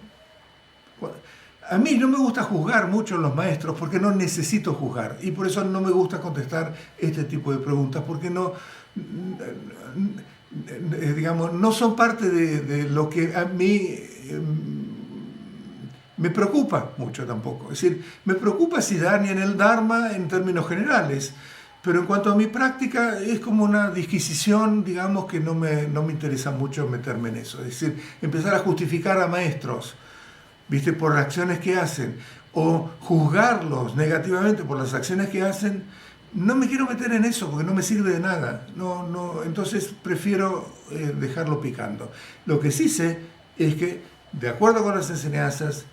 S1: A mí no me gusta juzgar mucho a los maestros porque no necesito juzgar y por eso no me gusta contestar este tipo de preguntas porque no, digamos, no son parte de lo que a mí me preocupa mucho tampoco. Es decir, me preocupa si dan en el Dharma en términos generales, pero en cuanto a mi práctica es como una disquisición, digamos, que no me interesa mucho meterme en eso. Es decir, empezar a justificar a maestros, ¿viste?, por las acciones que hacen, o juzgarlos negativamente por las acciones que hacen, no me quiero meter en eso porque no me sirve de nada. Entonces prefiero dejarlo picando. Lo que sí sé es que, de acuerdo con las enseñanzas,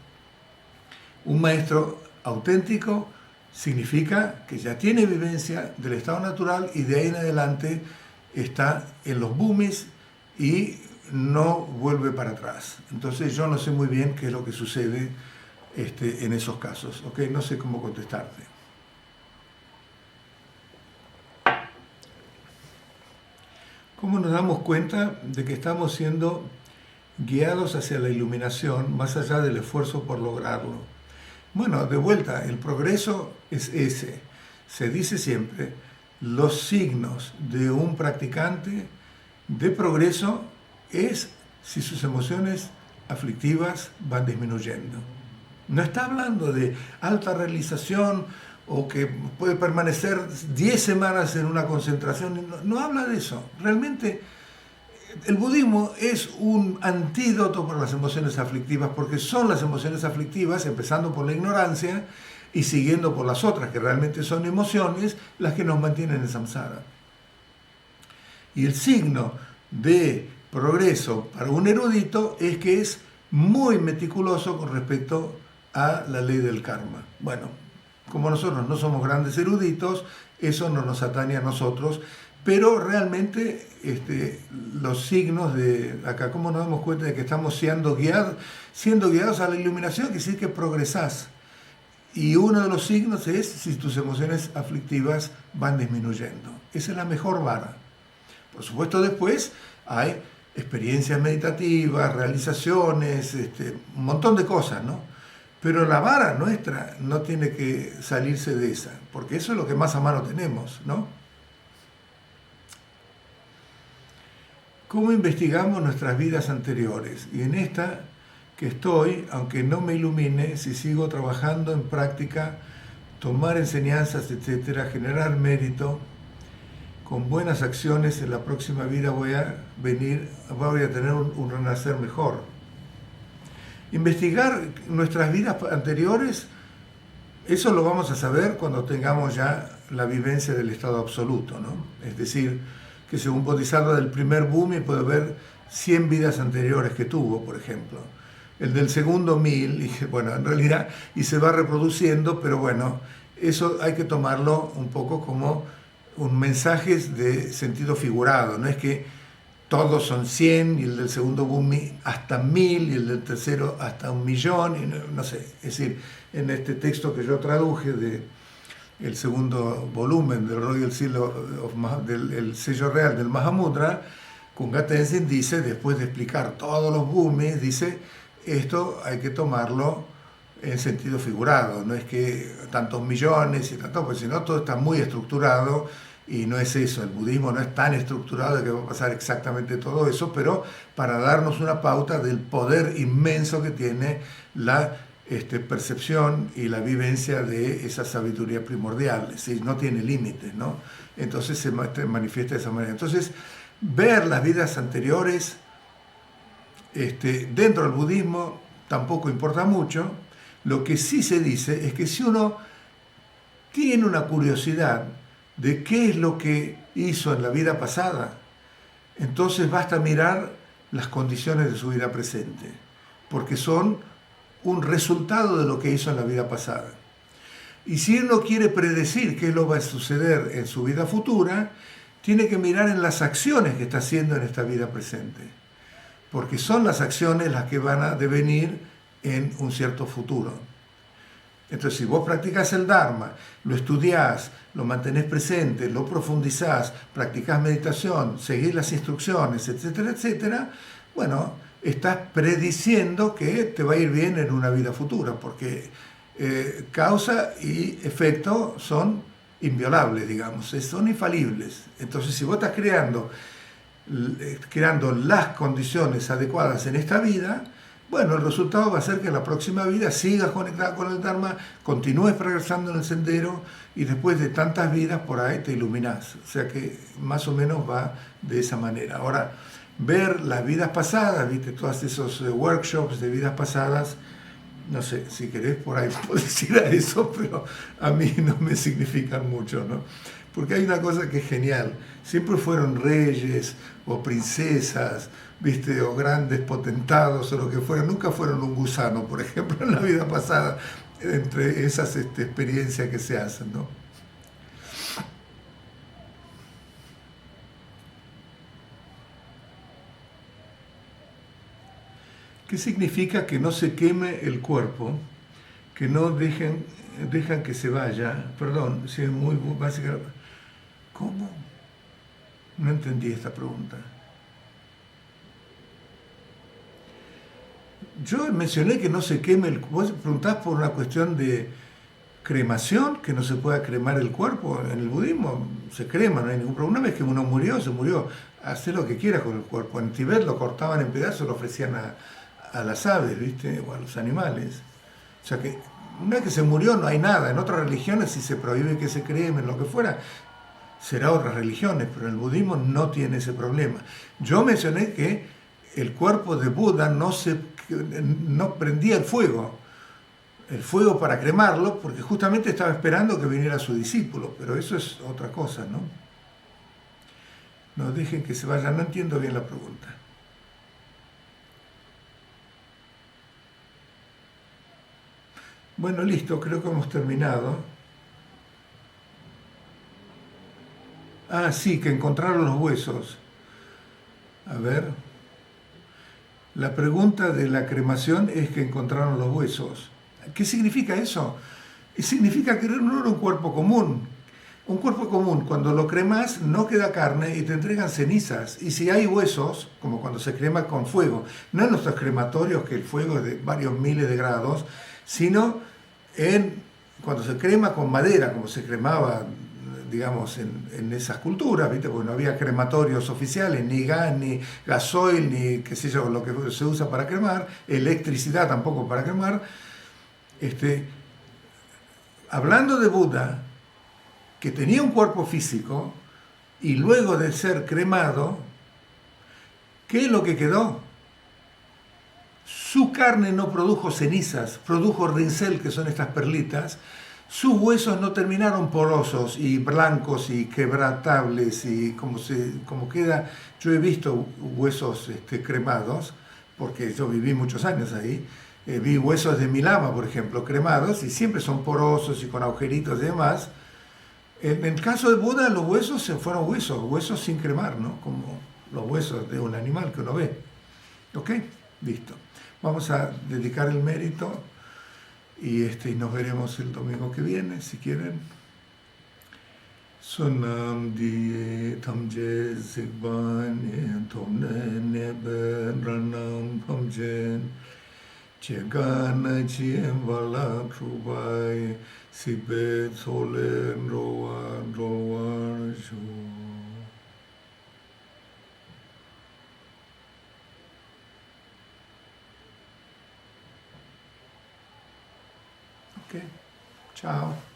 S1: un maestro auténtico significa que ya tiene vivencia del estado natural y de ahí en adelante está en los bhumis y no vuelve para atrás. Entonces yo no sé muy bien qué es lo que sucede en esos casos, ¿ok? No sé cómo contestarte. ¿Cómo nos damos cuenta de que estamos siendo guiados hacia la iluminación más allá del esfuerzo por lograrlo? Bueno, de vuelta, el progreso es ese. Se dice siempre, los signos de un practicante de progreso es si sus emociones aflictivas van disminuyendo. No está hablando de alta realización o que puede permanecer 10 semanas en una concentración, no habla de eso. Realmente el budismo es un antídoto para las emociones aflictivas, porque son las emociones aflictivas, empezando por la ignorancia y siguiendo por las otras, que realmente son emociones, las que nos mantienen en samsara. Y el signo de progreso para un erudito es que es muy meticuloso con respecto a la ley del karma. Bueno, como nosotros no somos grandes eruditos, eso no nos atañe a nosotros, pero realmente los signos de acá, ¿cómo nos damos cuenta de que estamos siendo guiados a la iluminación? Quiere decir que progresás. Y uno de los signos es si tus emociones aflictivas van disminuyendo. Esa es la mejor vara. Por supuesto, después hay experiencias meditativas, realizaciones, un montón de cosas, ¿no? Pero la vara nuestra no tiene que salirse de esa, porque eso es lo que más a mano tenemos, ¿no? ¿Cómo investigamos nuestras vidas anteriores? Y en esta que estoy, aunque no me ilumine, si sigo trabajando en práctica, tomar enseñanzas, etcétera, generar mérito, con buenas acciones en la próxima vida voy a tener un renacer mejor. Investigar nuestras vidas anteriores, eso lo vamos a saber cuando tengamos ya la vivencia del estado absoluto, ¿no? Es decir, que según Bodhisattva del primer Bhumi puede ver 100 vidas anteriores que tuvo, por ejemplo. El del segundo 1000, y bueno, en realidad, y se va reproduciendo, pero bueno, eso hay que tomarlo un poco como un mensaje de sentido figurado, no es que todos son 100 y el del segundo Bhumi hasta 1000 y el del tercero hasta 1.000.000, y no sé, es decir, en este texto que yo traduje del segundo volumen del Royal Seal del sello real del Mahamudra, Kunga Tenzin dice, después de explicar todos los Bhumis, dice, esto hay que tomarlo en sentido figurado, no es que tantos millones y tanto, porque si no todo está muy estructurado y no es eso, el budismo no es tan estructurado de que va a pasar exactamente todo eso, pero para darnos una pauta del poder inmenso que tiene la percepción y la vivencia de esa sabiduría primordial, es decir, no tiene límites, ¿no? Entonces se manifiesta de esa manera. Entonces, ver las vidas anteriores dentro del budismo tampoco importa mucho. Lo que sí se dice es que si uno tiene una curiosidad de qué es lo que hizo en la vida pasada, entonces basta mirar las condiciones de su vida presente, porque son un resultado de lo que hizo en la vida pasada. Y si uno quiere predecir qué es lo que va a suceder en su vida futura, tiene que mirar en las acciones que está haciendo en esta vida presente, porque son las acciones las que van a devenir en un cierto futuro. Entonces, si vos practicás el Dharma, lo estudiás, lo mantenés presente, lo profundizás, practicás meditación, seguís las instrucciones, etcétera, etcétera, bueno, estás prediciendo que te va a ir bien en una vida futura, porque causa y efecto son inviolables, digamos, son infalibles. Entonces, si vos estás creando las condiciones adecuadas en esta vida, bueno, el resultado va a ser que en la próxima vida sigas conectado con el Dharma, continúes progresando en el sendero y después de tantas vidas por ahí te iluminás. O sea que más o menos va de esa manera. Ahora, ver las vidas pasadas, viste, todos esos workshops de vidas pasadas, no sé, si querés por ahí podés ir a eso, pero a mí no me significan mucho, ¿no? Porque hay una cosa que es genial, siempre fueron reyes o princesas, ¿viste? O grandes potentados o lo que fuera, nunca fueron un gusano, por ejemplo, en la vida pasada, entre esas experiencias que se hacen, ¿no? ¿Qué significa que no se queme el cuerpo, que no dejan que se vaya? Perdón, si es muy básica. ¿Cómo? No entendí esta pregunta. Yo mencioné que no se queme el cuerpo. Vos preguntás por una cuestión de cremación, que no se pueda cremar el cuerpo. En el budismo se crema, no hay ningún problema. Una vez que uno murió, se murió. Hacé lo que quieras con el cuerpo. En Tibet lo cortaban en pedazos, lo ofrecían a las aves, ¿viste? O a los animales. O sea que una vez que se murió no hay nada. En otras religiones si se prohíbe que se cremen, lo que fuera, será otras religiones, pero en el budismo no tiene ese problema. Yo mencioné que el cuerpo de Buda no prendía el fuego para cremarlo, porque justamente estaba esperando que viniera su discípulo, pero eso es otra cosa, ¿no? No dejen que se vayan, no entiendo bien la pregunta. Bueno, listo, creo que hemos terminado. Ah, sí, que encontraron los huesos. A ver. La pregunta de la cremación es que encontraron los huesos. ¿Qué significa eso? Significa que no era un cuerpo común. Un cuerpo común, cuando lo cremas, no queda carne y te entregan cenizas. Y si hay huesos, como cuando se crema con fuego, no en nuestros crematorios, que el fuego es de varios miles de grados, sino cuando se crema con madera, como se cremaba, digamos, en esas culturas, ¿viste? Porque no había crematorios oficiales, ni gas, ni gasoil, ni qué sé yo, lo que se usa para cremar, electricidad tampoco para quemar. Hablando de Buda, que tenía un cuerpo físico, y luego de ser cremado, ¿qué es lo que quedó? Su carne no produjo cenizas, produjo rincel, que son estas perlitas. Sus huesos no terminaron porosos y blancos y quebratables y como queda. Yo he visto huesos cremados, porque yo viví muchos años ahí. Vi huesos de mi lama, por ejemplo, cremados y siempre son porosos y con agujeritos y demás. En el caso de Buda, los huesos se fueron huesos sin cremar, ¿no? Como los huesos de un animal que uno ve. ¿Ok? Listo. Vamos a dedicar el mérito y nos veremos el domingo que viene, si quieren. Sunam diye tamje zikban tomne neben ranam pamjen chegana chiem vala trubai sibe solen rowan shu. Ok, ciao.